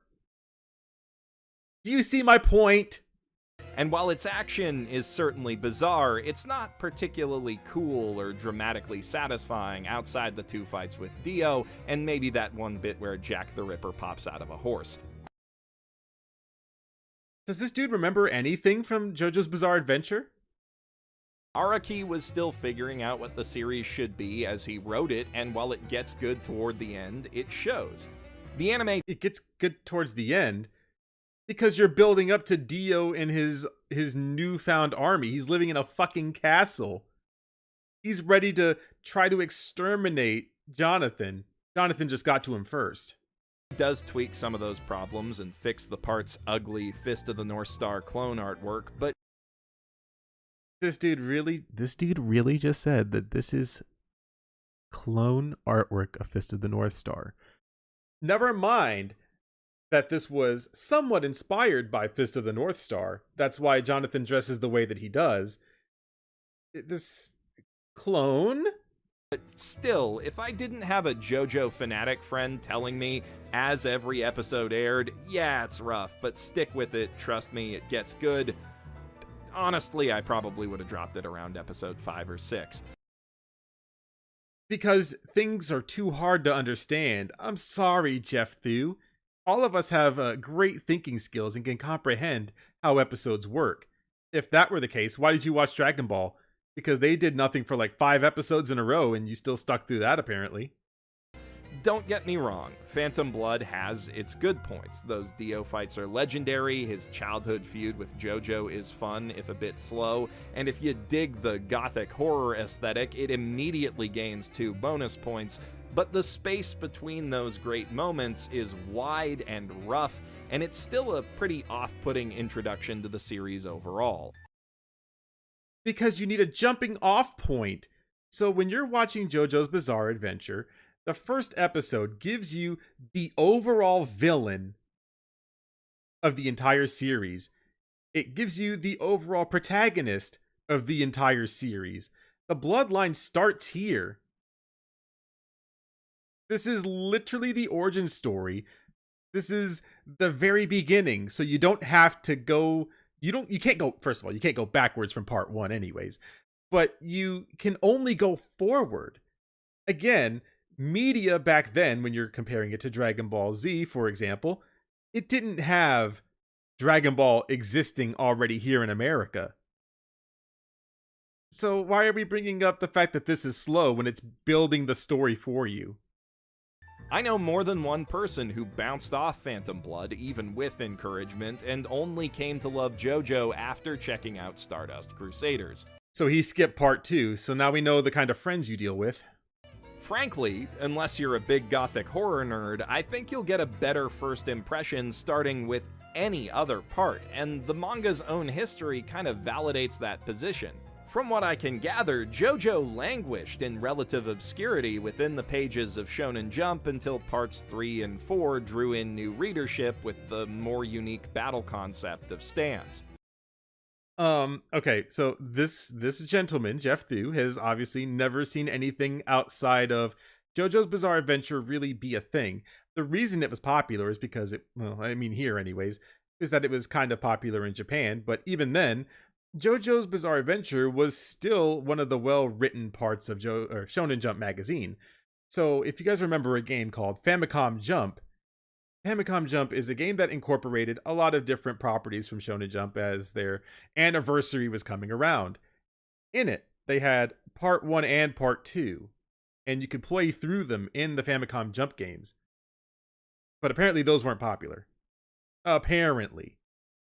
S1: Do you see my point?
S2: And while its action is certainly bizarre, it's not particularly cool or dramatically satisfying outside the 2 fights with Dio, and maybe that one bit where Jack the Ripper pops out of a horse.
S1: Does this dude remember anything from JoJo's Bizarre Adventure?
S2: Araki was still figuring out what the series should be as he wrote it, and while it gets good toward the end, it shows. The anime...
S1: It gets good towards the end because you're building up to Dio and his newfound army. He's living in a fucking castle. He's ready to try to exterminate Jonathan. Jonathan just got to him first.
S2: Does tweak some of those problems and fix the part's ugly Fist of the North Star clone artwork, but
S1: this dude really just said that this is clone artwork of Fist of the North Star. Never mind that this was somewhat inspired by Fist of the North Star. That's why Jonathan dresses the way that he does. This clone?
S2: But still, if I didn't have a JoJo fanatic friend telling me as every episode aired, yeah, it's rough, but stick with it, trust me, it gets good, honestly, I probably would have dropped it around episode 5 or 6.
S1: Because things are too hard to understand. I'm sorry, Geoff Thu. All of us have great thinking skills and can comprehend how episodes work. If that were the case, why did you watch Dragon Ball? Because they did nothing for like 5 episodes in a row and you still stuck through that, apparently.
S2: Don't get me wrong, Phantom Blood has its good points. Those Dio fights are legendary, his childhood feud with JoJo is fun, if a bit slow, and if you dig the gothic horror aesthetic, it immediately gains 2 bonus points, but the space between those great moments is wide and rough, and it's still a pretty off-putting introduction to the series overall.
S1: Because you need a jumping off point. So when you're watching JoJo's Bizarre Adventure, the first episode gives you the overall villain of the entire series. It gives you the overall protagonist of the entire series. The bloodline starts here. This is literally the origin story. This is the very beginning, so you don't have to go... You can't go, first of all, you can't go backwards from part 1 anyways, but you can only go forward. Again, media back then, when you're comparing it to Dragon Ball Z, for example, it didn't have Dragon Ball existing already here in America. So why are we bringing up the fact that this is slow when it's building the story for you?
S2: I know more than one person who bounced off Phantom Blood, even with encouragement, and only came to love JoJo after checking out Stardust Crusaders.
S1: So he skipped part 2, so now we know the kind of friends you deal with.
S2: Frankly, unless you're a big gothic horror nerd, I think you'll get a better first impression starting with any other part, and the manga's own history kind of validates that position. From what I can gather, JoJo languished in relative obscurity within the pages of Shonen Jump until parts 3 and 4 drew in new readership with the more unique battle concept of stands.
S1: Okay, so this gentleman, Geoff Thu, has obviously never seen anything outside of JoJo's Bizarre Adventure really be a thing. The reason it was popular is because here anyways, is that it was kind of popular in Japan, but even then, JoJo's Bizarre Adventure was still one of the well-written parts of Shonen Jump magazine. So if you guys remember a game called Famicom Jump is a game that incorporated a lot of different properties from Shonen Jump as their anniversary was coming around. In it, they had Part 1 and Part 2, and you could play through them in the Famicom Jump games. But apparently those weren't popular. Apparently.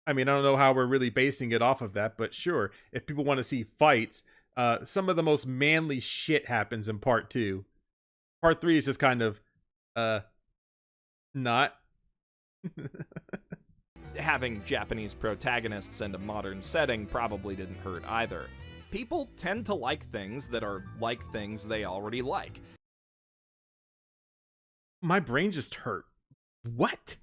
S1: I mean, I don't know how we're really basing it off of that, but sure, if people want to see fights, some of the most manly shit happens in Part 2. Part 3 is just kind of, not.
S2: Having Japanese protagonists and a modern setting probably didn't hurt either. People tend to like things that are like things they already like.
S1: My brain just hurt. What?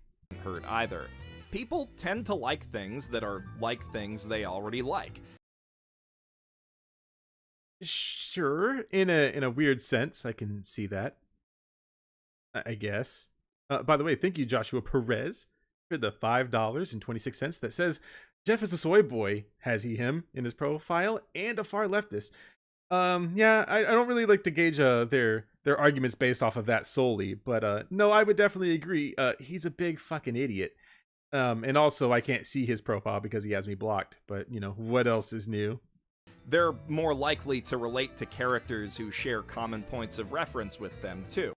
S2: Hurt either. People tend to like things that are like things they already like.
S1: Sure, in a weird sense, I can see that. I guess. By the way, thank you, Joshua Perez, for the $5.26 that says Geoff is a soy boy, has he him in his profile, and a far leftist. Yeah, I don't really like to gauge their arguments based off of that solely, but no, I would definitely agree. He's a big fucking idiot. And also, I can't see his profile because he has me blocked. But, what else is new?
S2: They're more likely to relate to characters who share common points of reference with them, too.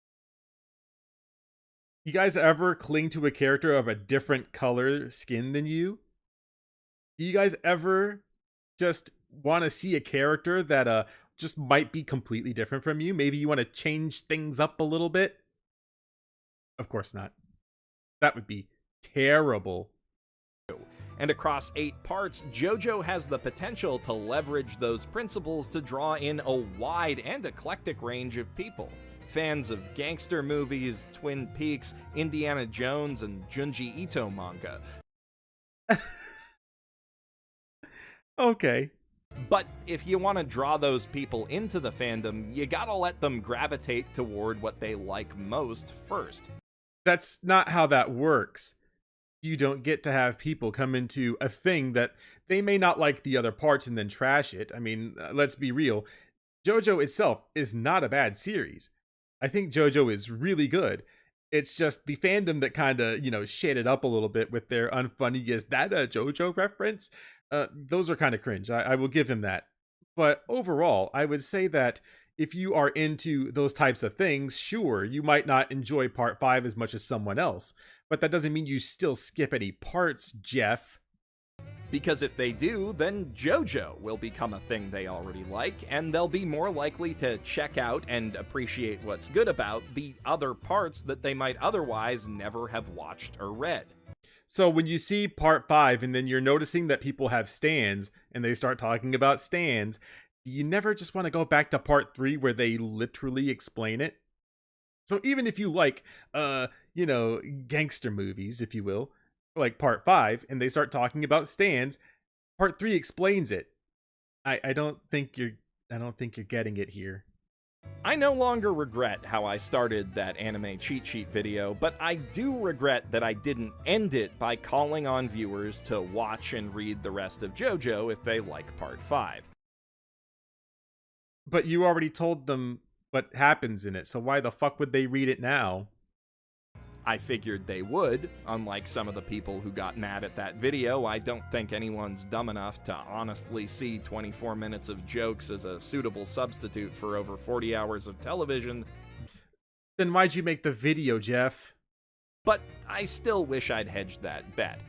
S1: You guys ever cling to a character of a different color skin than you? Do you guys ever just want to see a character that just might be completely different from you? Maybe you want to change things up a little bit? Of course not. That would be terrible.
S2: And across 8 parts, JoJo has the potential to leverage those principles to draw in a wide and eclectic range of people. Fans of gangster movies, Twin Peaks, Indiana Jones, and Junji Ito manga.
S1: Okay.
S2: But if you want to draw those people into the fandom, you gotta let them gravitate toward what they like most first.
S1: That's not how that works. You don't get to have people come into a thing that they may not like the other parts and then trash it. I mean, let's be real. JoJo itself is not a bad series. I think JoJo is really good. It's just the fandom that kind of, shaded up a little bit with their unfunny, is that a JoJo reference? Those are kind of cringe. I will give him that. But overall, I would say that if you are into those types of things, sure, you might not enjoy Part 5 as much as someone else. But that doesn't mean you still skip any parts, Geoff.
S2: Because if they do, then JoJo will become a thing they already like, and they'll be more likely to check out and appreciate what's good about the other parts that they might otherwise never have watched or read.
S1: So when you see Part 5 and then you're noticing that people have stands and they start talking about stands, do you never just want to go back to Part 3 where they literally explain it? So even if you like, gangster movies, if you will, like Part 5, and they start talking about stands, Part 3 explains it. I don't think you're getting it here.
S2: I no longer regret how I started that anime cheat sheet video, but I do regret that I didn't end it by calling on viewers to watch and read the rest of JoJo if they like Part 5.
S1: But you already told them what happens in it, so why the fuck would they read it now?
S2: I figured they would. Unlike some of the people who got mad at that video, I don't think anyone's dumb enough to honestly see 24 minutes of jokes as a suitable substitute for over 40 hours of television.
S1: Then why'd you make the video, Geoff?
S2: But I still wish I'd hedged that bet.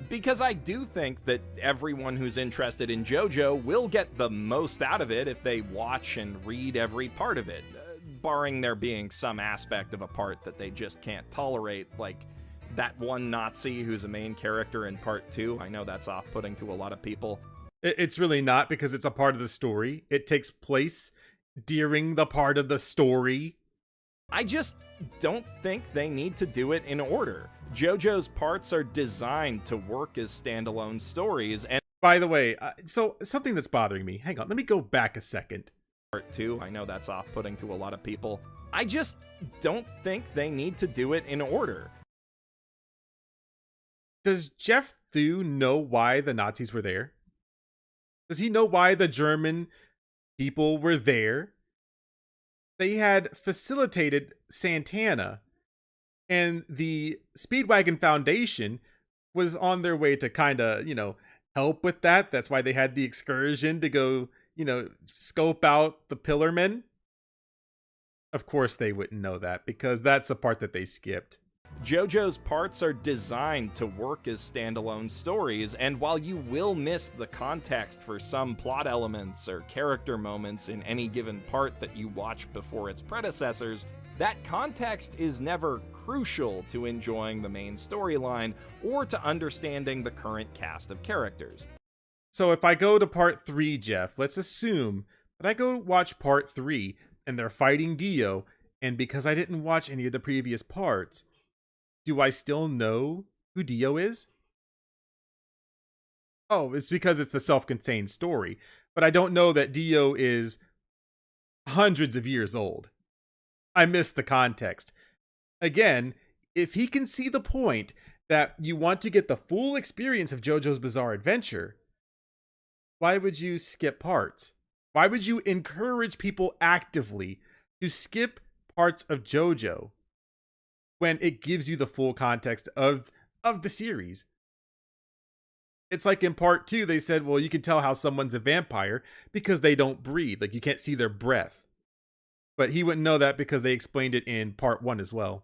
S2: Because I do think that everyone who's interested in JoJo will get the most out of it if they watch and read every part of it, barring there being some aspect of a part that they just can't tolerate, like that one Nazi who's a main character in part 2. I know that's off-putting to a lot of people.
S1: It's really not, because it's a part of the story. It takes place during the part of the story.
S2: I just don't think they need to do it in order. JoJo's parts are designed to work as standalone stories, and
S1: by the way, so something that's bothering me. Hang on, let me go back a second.
S2: Part 2, I know that's off-putting to a lot of people. I just don't think they need to do it in order.
S1: Does Geoff Thew know why the Nazis were there? Does he know why the German people were there? They had facilitated Santana, and the Speedwagon Foundation was on their way to kind of, help with that. That's why they had the excursion to go, scope out the Pillarmen. Of course they wouldn't know that, because that's a part that they skipped.
S2: JoJo's parts are designed to work as standalone stories, and while you will miss the context for some plot elements or character moments in any given part that you watch before its predecessors, that context is never crucial to enjoying the main storyline or to understanding the current cast of characters.
S1: So if I go to part 3, Geoff, let's assume that I go watch part 3 and they're fighting Dio, and because I didn't watch any of the previous parts, do I still know who Dio is? Oh, it's because it's the self-contained story, but I don't know that Dio is hundreds of years old. I missed the context. Again, if he can see the point that you want to get the full experience of JoJo's Bizarre Adventure, why would you skip parts? Why would you encourage people actively to skip parts of JoJo when it gives you the full context of the series? It's like in part 2, they said, well, you can tell how someone's a vampire because they don't breathe. Like, you can't see their breath. But he wouldn't know that because they explained it in part 1 as well.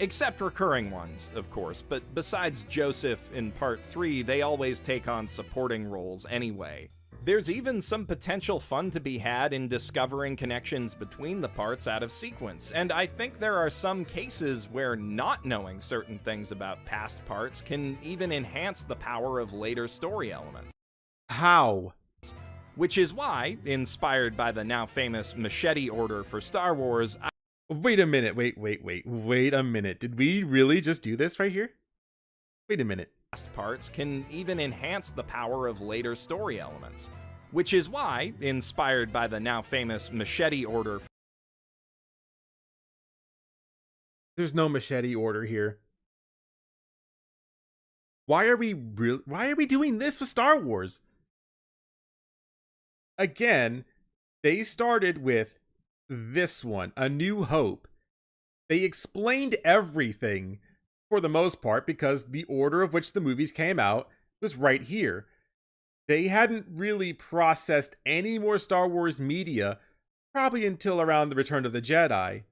S2: Except recurring ones, of course, but besides Joseph in part 3, they always take on supporting roles anyway. There's even some potential fun to be had in discovering connections between the parts out of sequence, and I think there are some cases where not knowing certain things about past parts can even enhance the power of later story elements.
S1: How?
S2: Which is why, inspired by the now famous Machete Order for Star Wars,
S1: Wait a minute, wait a minute. Did we really just do this right here? Wait a minute.
S2: Past parts can even enhance the power of later story elements. Which is why, inspired by the now famous Machete Order.
S1: There's no Machete Order here. Why are we doing this with Star Wars? Again, they started with this one, A New Hope. They explained everything for the most part because the order of which the movies came out was right here. They hadn't really processed any more Star Wars media probably until around the Return of the Jedi.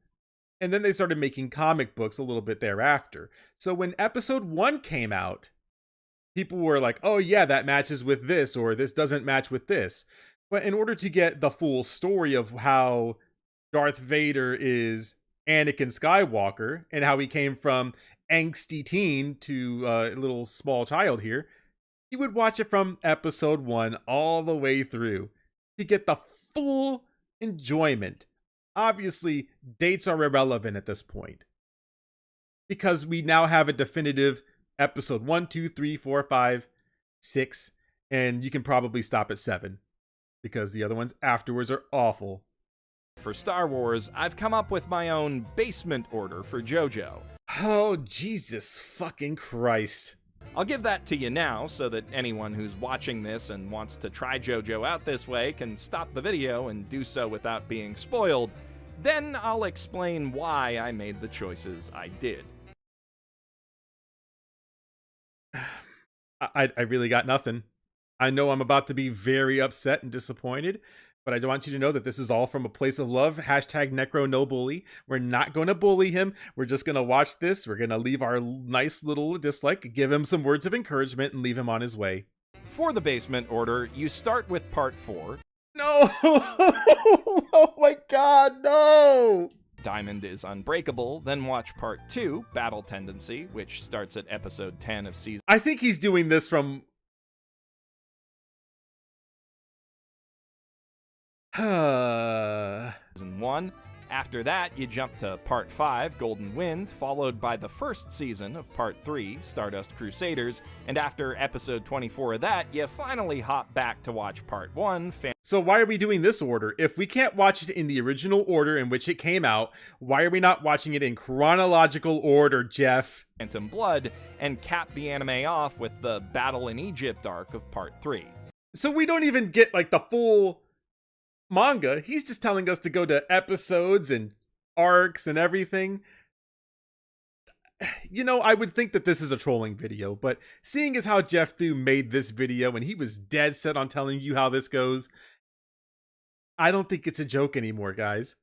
S1: And then they started making comic books a little bit thereafter. So when episode 1 came out, people were like, oh yeah, that matches with this, or this doesn't match with this. But in order to get the full story of how Darth Vader is Anakin Skywalker and how he came from angsty teen to a little small child here, you would watch it from episode 1 all the way through to get the full enjoyment. Obviously, dates are irrelevant at this point because we now have a definitive episode 1, 2, 3, 4, 5, 6, and you can probably stop at 7 because the other ones afterwards are awful.
S2: For Star Wars, I've come up with my own basement order for JoJo.
S1: Oh, Jesus fucking Christ.
S2: I'll give that to you now so that anyone who's watching this and wants to try JoJo out this way can stop the video and do so without being spoiled. Then I'll explain why I made the choices I did.
S1: I really got nothing. I know I'm about to be very upset and disappointed, but I want you to know that this is all from a place of love. Hashtag Necro no bully. We're not going to bully him. We're just going to watch this. We're going to leave our nice little dislike, give him some words of encouragement, and leave him on his way.
S2: For the basement order, you start with part 4.
S1: No! Oh my god, no!
S2: Diamond is Unbreakable, then watch part 2, Battle Tendency, which starts at episode 10 of season.
S1: I think he's doing this from...
S2: Season 1. After that, you jump to Part 5, Golden Wind, followed by the first season of Part 3, Stardust Crusaders, and after episode 24 of that, you finally hop back to watch Part 1,
S1: So why are we doing this order? If we can't watch it in the original order in which it came out, why are we not watching it in chronological order, Geoff?
S2: Phantom Blood, and cap the anime off with the Battle in Egypt arc of Part 3.
S1: So we don't even get, like, the full... manga. He's just telling us to go to episodes and arcs and everything. You know, I would think that this is a trolling video, but seeing as how Geoff made this video and he was dead set on telling you how this goes, I don't think it's a joke anymore, guys.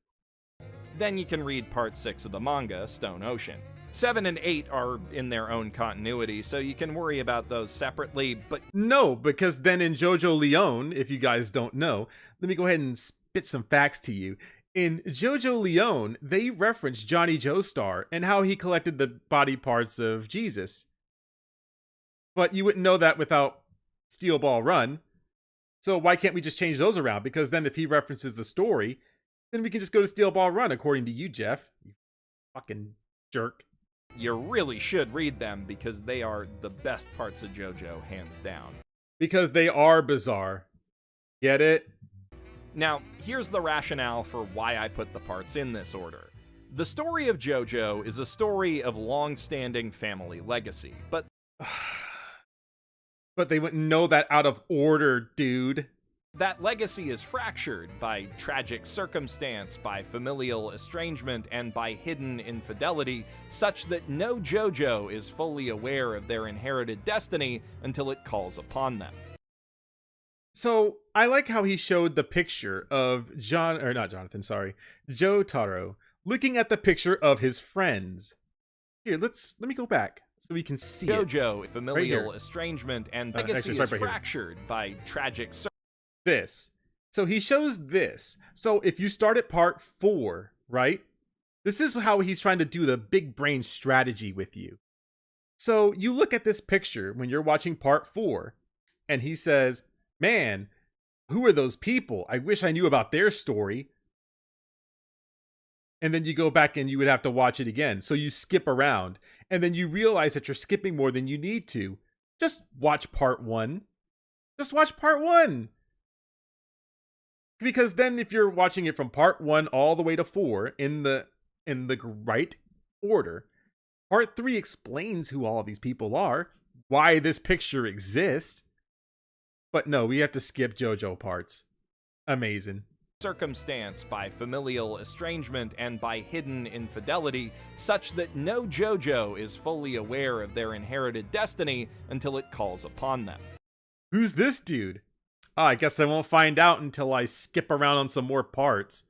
S2: Then you can read part 6 of the manga, Stone Ocean. 7 and 8 are in their own continuity, so you can worry about those separately, but...
S1: No, because then in JoJo Leon, if you guys don't know, let me go ahead and spit some facts to you. In JoJo Leon, they reference Johnny Joestar and how he collected the body parts of Jesus. But you wouldn't know that without Steel Ball Run. So why can't we just change those around? Because then if he references the story, then we can just go to Steel Ball Run, according to you, Geoff. You fucking jerk.
S2: You really should read them because they are the best parts of JoJo, hands down.
S1: Because they are bizarre. Get it?
S2: Now, here's the rationale for why I put the parts in this order. The story of JoJo is a story of long-standing family legacy, but...
S1: But they wouldn't know that out of order, dude.
S2: That legacy is fractured by tragic circumstance, by familial estrangement, and by hidden infidelity, such that no JoJo is fully aware of their inherited destiny until it calls upon them.
S1: So, I like how he showed the picture of Jotaro, looking at the picture of his friends. Here, let me go back so we can see
S2: JoJo,
S1: it.
S2: familial estrangement, and legacy is fractured by tragic circumstance.
S1: This. So he shows this. So if you start at part 4, right? This is how he's trying to do the big brain strategy with you. So you look at this picture when you're watching part 4, and he says, man, who are those people? I wish I knew about their story. And then you go back and you would have to watch it again. So you skip around, and then you realize that you're skipping more than you need to. Just watch part 1. Just watch part 1. Because then if you're watching it from part 1 all the way to 4 in the right order, part 3 explains who all of these people are, why this picture exists. But no, we have to skip JoJo parts. Amazing.
S2: Circumstance, by familial estrangement, and by hidden infidelity, such that no JoJo is fully aware of their inherited destiny until it calls upon them.
S1: Who's this dude? I guess I won't find out until I skip around on some more parts.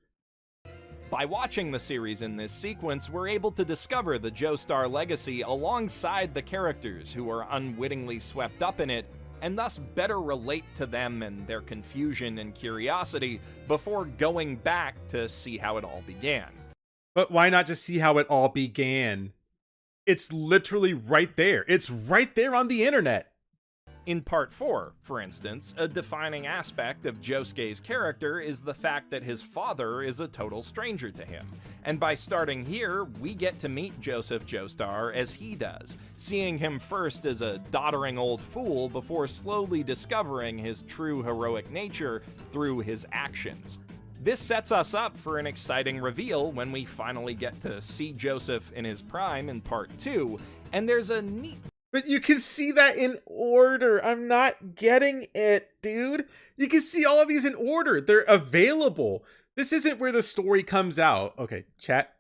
S2: By watching the series in this sequence, we're able to discover the Joestar legacy alongside the characters who are unwittingly swept up in it, and thus better relate to them and their confusion and curiosity before going back to see how it all began.
S1: But why not just see how it all began? It's literally right there. It's right there on the internet.
S2: In part 4, for instance, a defining aspect of Josuke's character is the fact that his father is a total stranger to him. And by starting here, we get to meet Joseph Joestar as he does, seeing him first as a doddering old fool before slowly discovering his true heroic nature through his actions. This sets us up for an exciting reveal when we finally get to see Joseph in his prime in part 2, and there's a neat...
S1: But you can see that in order. I'm not getting it, dude. You can see all of these in order. They're available. This isn't where the story comes out. Okay, chat.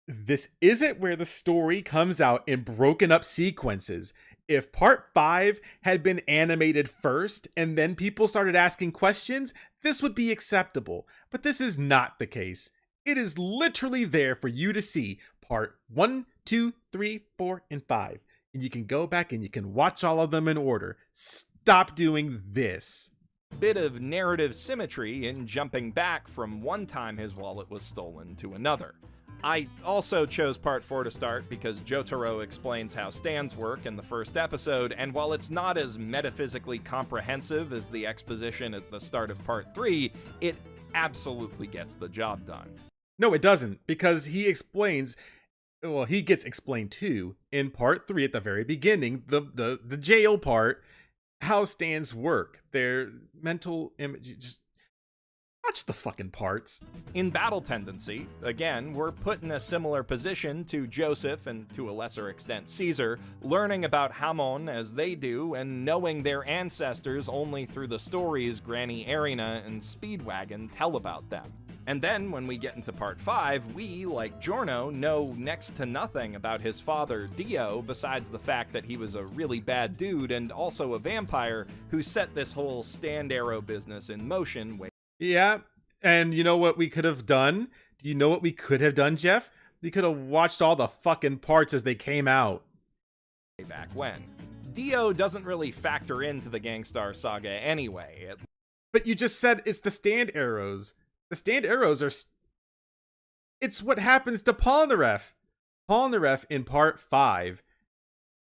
S1: This isn't where the story comes out in broken up sequences. If part 5 had been animated first and then people started asking questions, this would be acceptable. But this is not the case. It is literally there for you to see part 1, 2, 3, 4, and 5. And you can go back and you can watch all of them in order. Stop doing this.
S2: Bit of narrative symmetry in jumping back from one time his wallet was stolen to another. I also chose part 4 to start because Jotaro explains how stands work in the first episode, and while it's not as metaphysically comprehensive as the exposition at the start of part 3, it absolutely gets the job done.
S1: No, it doesn't, because he explains, well, he gets explained too in part 3 at the very beginning, the jail part, how stands work, their mental image. Just watch the fucking parts.
S2: In Battle Tendency, again, we're put in a similar position to Joseph and to a lesser extent Caesar, learning about Hamon as they do and knowing their ancestors only through the stories Granny Erina and Speedwagon tell about them. And then when we get into part 5, we, like Giorno, know next to nothing about his father, Dio, besides the fact that he was a really bad dude and also a vampire who set this whole stand arrow business in motion way.
S1: Yeah, and you know what we could have done? Do you know what we could have done, Geoff? We could have watched all the fucking parts as they came out.
S2: Back when. Dio doesn't really factor into the Gangstar saga anyway.
S1: But you just said it's the stand arrows. The stand arrows are... It's what happens to Polnareff. Polnareff in part 5.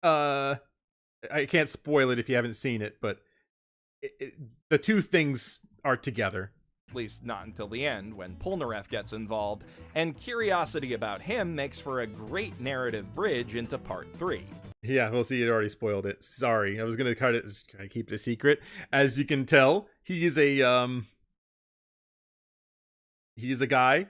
S1: I can't spoil it if you haven't seen it, but the two things are together.
S2: At least not until the end, when Polnareff gets involved, and curiosity about him makes for a great narrative bridge into part 3.
S1: Yeah, we'll see, it already spoiled it. Sorry, I was gonna try to keep it a secret. As you can tell, he is a guy.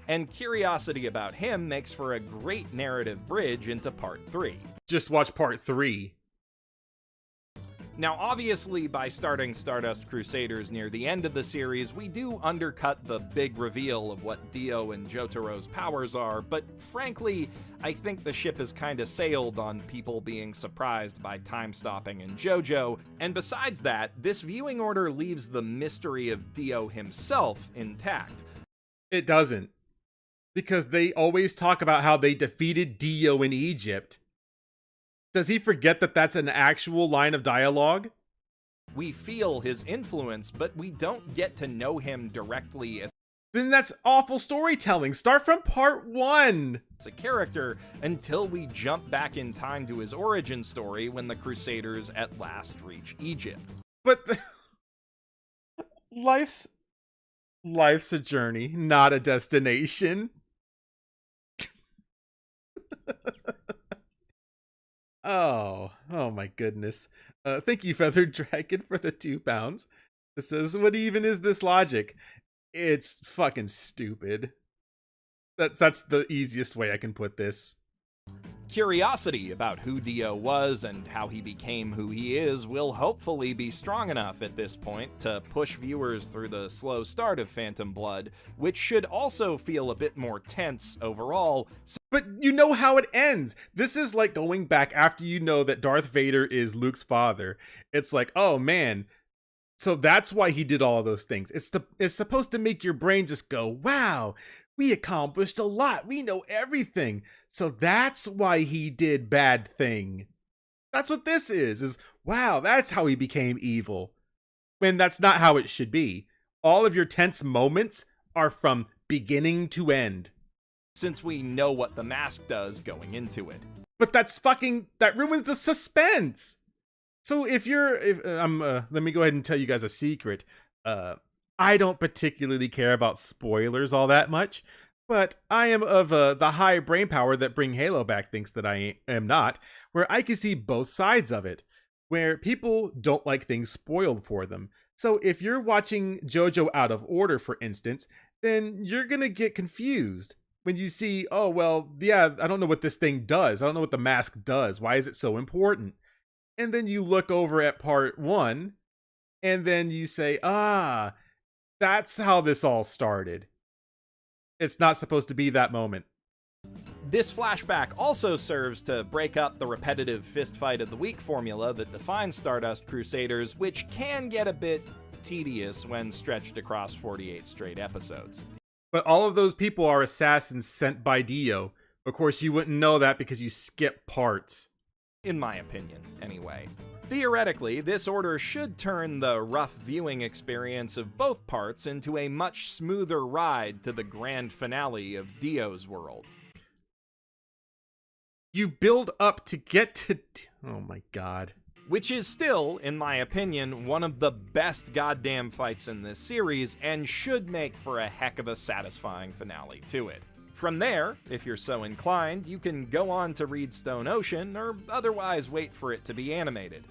S2: And curiosity about him makes for a great narrative bridge into part 3.
S1: Just watch part 3.
S2: Now, obviously, by starting Stardust Crusaders near the end of the series, we do undercut the big reveal of what Dio and Jotaro's powers are, but frankly, I think the ship has kinda sailed on people being surprised by time-stopping in JoJo, and besides that, this viewing order leaves the mystery of Dio himself intact.
S1: It doesn't. Because they always talk about how they defeated Dio in Egypt. Does he forget that that's an actual line of dialogue?
S2: We feel his influence, but we don't get to know him directly as
S1: Then that's awful storytelling. Start from part 1.
S2: a character until we jump back in time to his origin story when the Crusaders at last reach Egypt.
S1: But life's a journey, not a destination. Oh my goodness. Thank you, Feathered Dragon, for the £2. It says, what even is this logic? It's fucking stupid. That's the easiest way I can put this.
S2: Curiosity about who Dio was and how he became who he is will hopefully be strong enough at this point to push viewers through the slow start of Phantom Blood, which should also feel a bit more tense overall.
S1: But you know how it ends. This is like going back after you know that Darth Vader is Luke's father. It's like, oh man, so that's why he did all of those things. It's supposed to make your brain just go, wow, we accomplished a lot. We know everything. So that's why he did bad thing. That's what this is wow, that's how he became evil. When that's not how it should be. All of your tense moments are from beginning to end.
S2: Since we know what the mask does going into it.
S1: But that ruins the suspense. So let me go ahead and tell you guys a secret. I don't particularly care about spoilers all that much, but I am of the high brain power that Bring Halo Back thinks that I am not, where I can see both sides of it, where people don't like things spoiled for them. So if you're watching JoJo out of order, for instance, then you're gonna get confused when you see, oh, well, yeah, I don't know what this thing does. I don't know what the mask does. Why is it so important? And then you look over at part 1, and then you say, That's how this all started. It's not supposed to be that moment.
S2: This flashback also serves to break up the repetitive fistfight of the week formula that defines Stardust Crusaders, which can get a bit tedious when stretched across 48 straight episodes.
S1: But all of those people are assassins sent by Dio. Of course, you wouldn't know that because you skip parts.
S2: In my opinion, anyway. Theoretically, this order should turn the rough viewing experience of both parts into a much smoother ride to the grand finale of Dio's world.
S1: You build up to get to... Oh my god.
S2: Which is still, in my opinion, one of the best goddamn fights in this series, and should make for a heck of a satisfying finale to it. From there, if you're so inclined, you can go on to read Stone Ocean, or otherwise wait for it to be animated.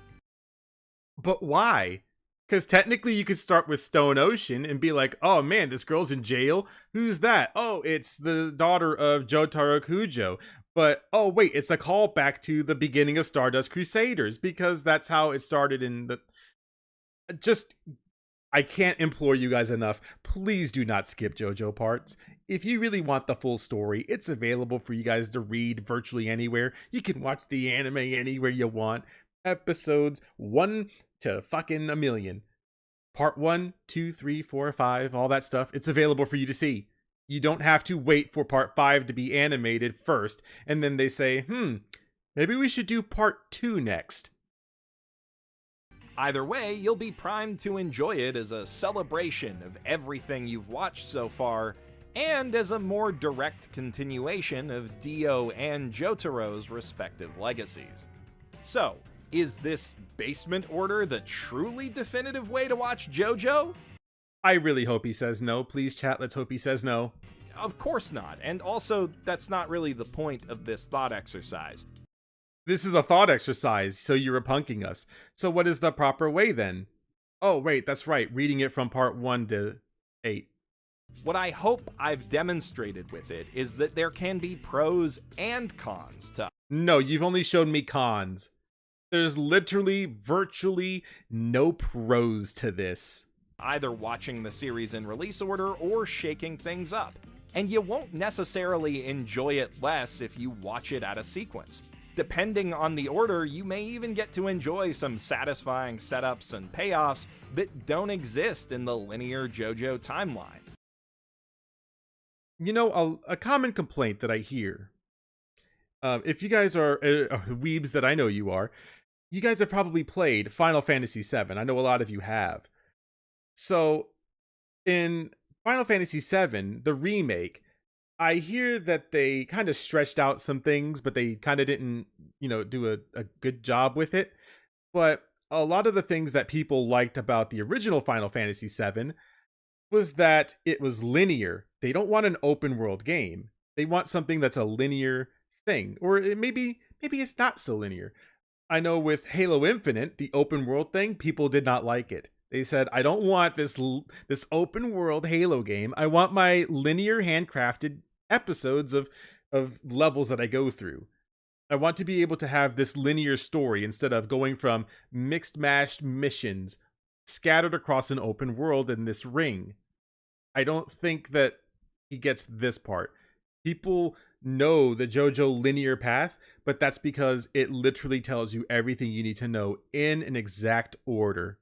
S1: But why? Because technically you could start with Stone Ocean and be like, oh man, this girl's in jail? Who's that? Oh, it's the daughter of Jotaro Kujo. But, oh wait, it's a callback to the beginning of Stardust Crusaders, because that's how it started in the... I can't implore you guys enough. Please do not skip JoJo parts. If you really want the full story, it's available for you guys to read virtually anywhere. You can watch the anime anywhere you want. Episodes 1 to fucking a million. Part 1, 2, 3, 4, 5, all that stuff. It's available for you to see. You don't have to wait for part 5 to be animated first, and then they say, maybe we should do part 2 next.
S2: Either way, you'll be primed to enjoy it as a celebration of everything you've watched so far, and as a more direct continuation of Dio and Jotaro's respective legacies. So, is this basement order the truly definitive way to watch JoJo?
S1: I really hope he says no. Please, chat, let's hope he says no.
S2: Of course not, and also, that's not really the point of this thought exercise.
S1: This is a thought exercise, so you're punking us. So what is the proper way then? Oh, wait, that's right, reading it from part 1 to 8.
S2: What I hope I've demonstrated with it is that there can be pros and cons to...
S1: No, you've only shown me cons. There's literally, virtually no pros to this.
S2: Either watching the series in release order or shaking things up. And you won't necessarily enjoy it less if you watch it out of sequence. Depending on the order, you may even get to enjoy some satisfying setups and payoffs that don't exist in the linear JoJo timeline.
S1: You know, a common complaint that I hear, if you guys are weebs that I know you are, you guys have probably played Final Fantasy VII. I know a lot of you have. So, in Final Fantasy VII, the remake, I hear that they kind of stretched out some things, but they kind of didn't, do a good job with it. But a lot of the things that people liked about the original Final Fantasy VII was that it was linear. They don't want an open world game. They want something that's a linear thing. Or maybe it's not so linear. I know with Halo Infinite, the open world thing, people did not like it. They said, I don't want this open world Halo game. I want my linear handcrafted episodes of levels that I go through. I want to be able to have this linear story instead of going from mixed mashed missions scattered across an open world in this ring. I don't think that he gets this part. People know the JoJo linear path, but that's because it literally tells you everything you need to know in an exact order.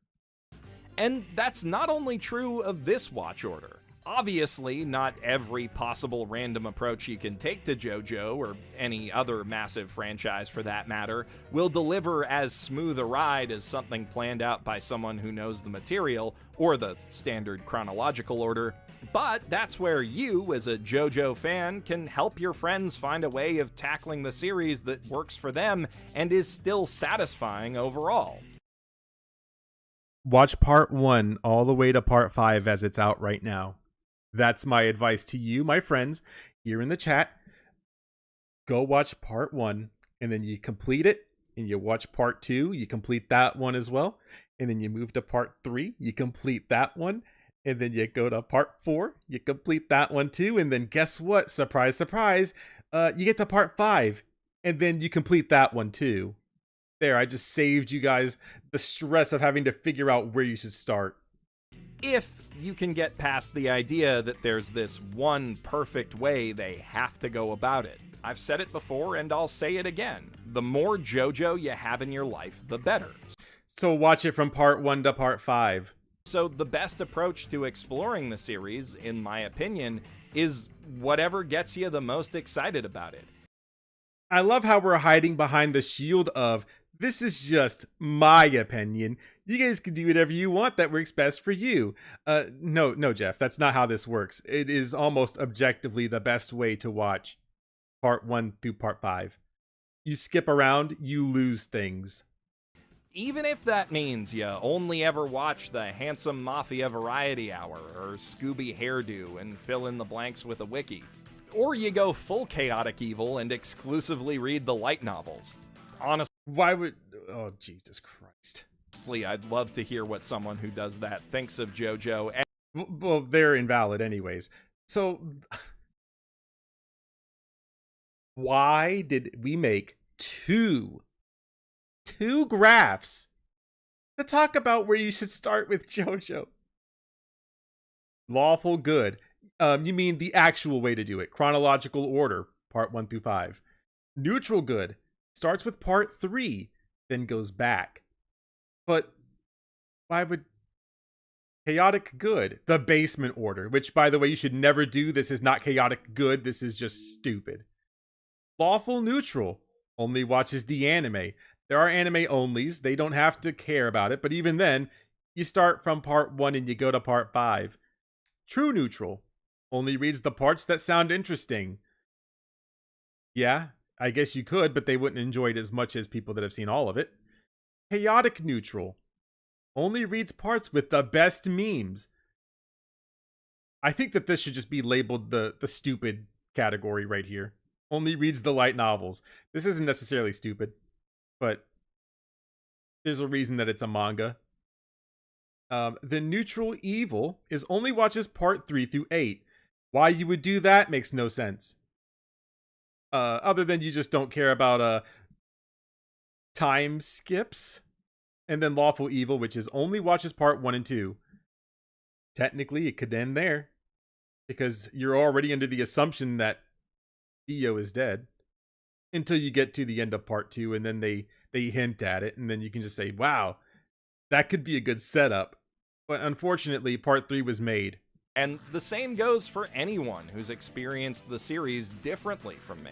S2: And that's not only true of this watch order. Obviously, not every possible random approach you can take to JoJo, or any other massive franchise for that matter, will deliver as smooth a ride as something planned out by someone who knows the material, or the standard chronological order. But that's where you, as a JoJo fan, can help your friends find a way of tackling the series that works for them and is still satisfying overall.
S1: Watch part 1 all the way to part 5 as it's out right now. That's my advice to you, my friends, here in the chat. Go watch part 1, and then you complete it, and you watch part 2, you complete that one as well, and then you move to part 3, you complete that one, and then you go to part 4, you complete that one too, and then guess what? Surprise, surprise, you get to part 5, and then you complete that one too. There, I just saved you guys the stress of having to figure out where you should start.
S2: If you can get past the idea that there's this one perfect way they have to go about it. I've said it before and I'll say it again. The more JoJo you have in your life, the better.
S1: So watch it from part 1 to part 5.
S2: So the best approach to exploring the series, in my opinion, is whatever gets you the most excited about it.
S1: I love how we're hiding behind the shield of, this is just my opinion. You guys can do whatever you want that works best for you. No, Geoff, that's not how this works. It is almost objectively the best way to watch part 1 through part 5. You skip around, you lose things.
S2: Even if that means you only ever watch the Handsome Mafia Variety Hour or Scooby Hairdo and fill in the blanks with a wiki. Or you go full chaotic evil and exclusively read the light novels. Honestly,
S1: Why would... Oh, Jesus Christ.
S2: I'd love to hear what someone who does that thinks of JoJo.
S1: Well, they're invalid anyways. So, why did we make two graphs to talk about where you should start with JoJo? Lawful good. You mean the actual way to do it. Chronological order, part 1 through 5. Neutral good. Starts with part 3, then goes back. But why would... Chaotic good, the basement order, which, by the way, you should never do. This is not chaotic good. This is just stupid. Lawful neutral only watches the anime. There are anime onlys. They don't have to care about it. But even then, you start from part 1 and you go to part 5. True neutral only reads the parts that sound interesting. Yeah, I guess you could, but they wouldn't enjoy it as much as people that have seen all of it. Chaotic neutral only reads parts with the best memes. I think that this should just be labeled the stupid category right here. Only reads the light novels. This isn't necessarily stupid, but there's a reason that it's a manga. The neutral evil is only watches part 3 through 8. Why you would do that makes no sense. Other than you just don't care about time skips. And then lawful evil, which is only watches part 1 and 2. Technically, it could end there, because you're already under the assumption that Dio is dead until you get to the end of part 2, and then they hint at it, and then you can just say, wow, that could be a good setup. But unfortunately, part 3 was made.
S2: And the same goes for anyone who's experienced the series differently from me.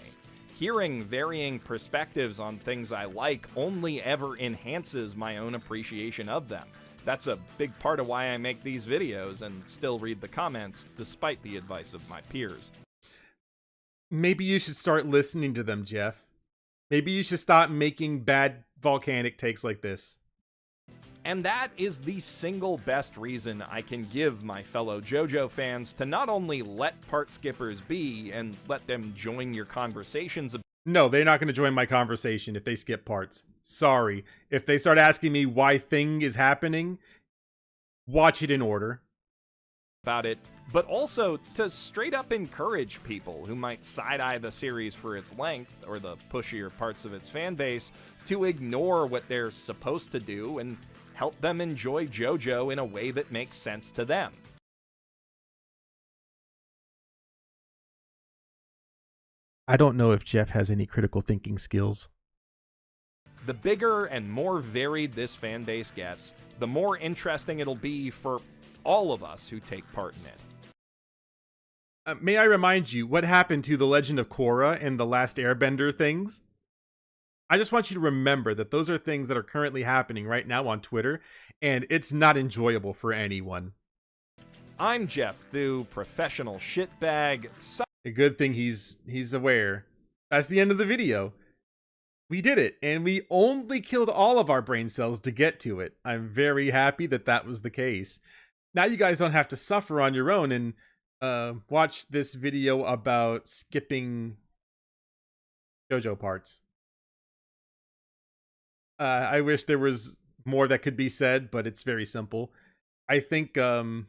S2: Hearing varying perspectives on things I like only ever enhances my own appreciation of them. That's a big part of why I make these videos and still read the comments despite the advice of my peers.
S1: Maybe you should start listening to them, Geoff. Maybe you should stop making bad volcanic takes like this.
S2: And that is the single best reason I can give my fellow JoJo fans to not only let part skippers be and let them join your conversations.
S1: No, they're not going to join my conversation if they skip parts. Sorry. If they start asking me why thing is happening, watch it in order.
S2: About it, but also to straight up encourage people who might side-eye the series for its length or the pushier parts of its fan base to ignore what they're supposed to do and help them enjoy JoJo in a way that makes sense to them.
S1: I don't know if Geoff has any critical thinking skills.
S2: The bigger and more varied this fan base gets, the more interesting it'll be for all of us who take part in it.
S1: May I remind you what happened to the Legend of Korra and the Last Airbender things? I just want you to remember that those are things that are currently happening right now on Twitter, and it's not enjoyable for anyone.
S2: I'm Geoff, the professional shitbag.
S1: A good thing he's aware. That's the end of the video. We did it, and we only killed all of our brain cells to get to it. I'm very happy that that was the case. Now you guys don't have to suffer on your own and watch this video about skipping JoJo parts. I wish there was more that could be said, but it's very simple. I think Geoff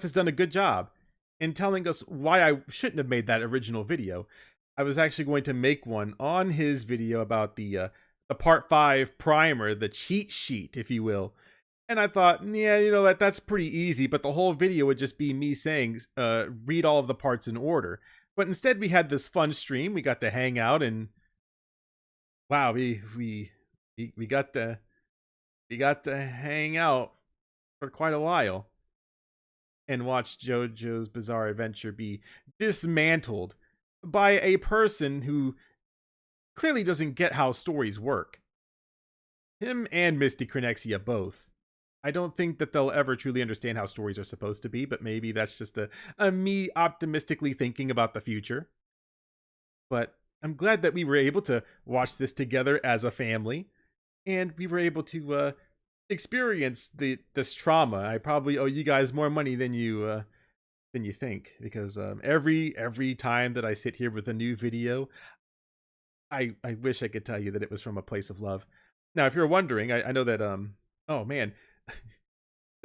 S1: has done a good job in telling us why I shouldn't have made that original video. I was actually going to make one on his video about the part 5 primer, the cheat sheet, if you will. And I thought, yeah, that's pretty easy, but the whole video would just be me saying, read all of the parts in order. But instead, we had this fun stream. We got to hang out, and wow, we got to hang out for quite a while and watch JoJo's Bizarre Adventure be dismantled by a person who clearly doesn't get how stories work. Him and Misty Cronexia both. I don't think that they'll ever truly understand how stories are supposed to be, but maybe that's just a me optimistically thinking about the future. But I'm glad that we were able to watch this together as a family, and we were able to experience this trauma. I probably owe you guys more money than you think, because every time that I sit here with a new video, I wish I could tell you that it was from a place of love. Now, if you're wondering, I know that oh man,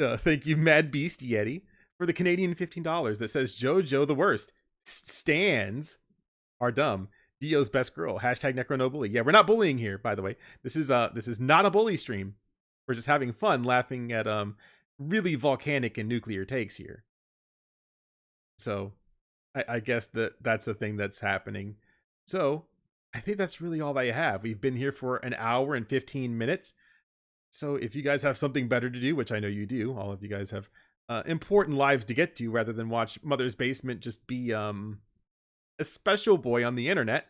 S1: thank you, Mad Beast Yeti, for the Canadian $15 that says JoJo the worst. Stands are dumb. Dio's best girl. Hashtag Necro no bully. Yeah, we're not bullying here, by the way. This is not a bully stream. We're just having fun laughing at really volcanic and nuclear takes here. So I guess that's the thing that's happening. So I think that's really all I have. We've been here for an hour and 15 minutes. So if you guys have something better to do, which I know you do, all of you guys have important lives to get to rather than watch Mother's Basement just be a special boy on the internet,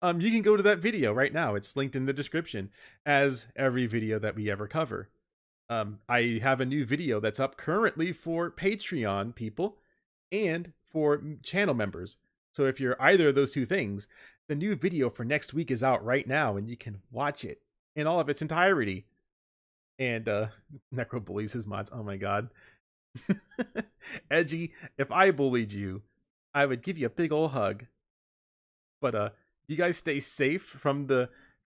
S1: you can go to that video right now. It's linked in the description, as every video that we ever cover. I have a new video that's up currently for Patreon people and for channel members. So if you're either of those two things, the new video for next week is out right now, and you can watch it in all of its entirety. And Necro bullies his mods. Oh my god. Edgy, if I bullied you, I would give you a big old hug. But you guys stay safe from the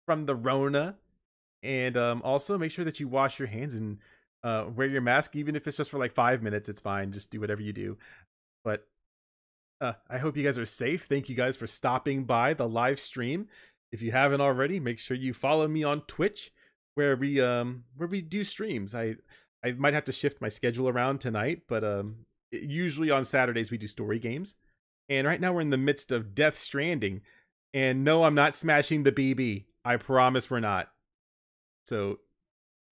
S1: Rona, and also make sure that you wash your hands and wear your mask, even if it's just for like 5 minutes. It's fine. Just do whatever you do. But I hope you guys are safe. Thank you guys for stopping by the live stream. If you haven't already, make sure you follow me on Twitch, where we do streams. I might have to shift my schedule around tonight, but usually on Saturdays we do story games. And right now we're in the midst of Death Stranding. And no, I'm not smashing the BB. I promise we're not. So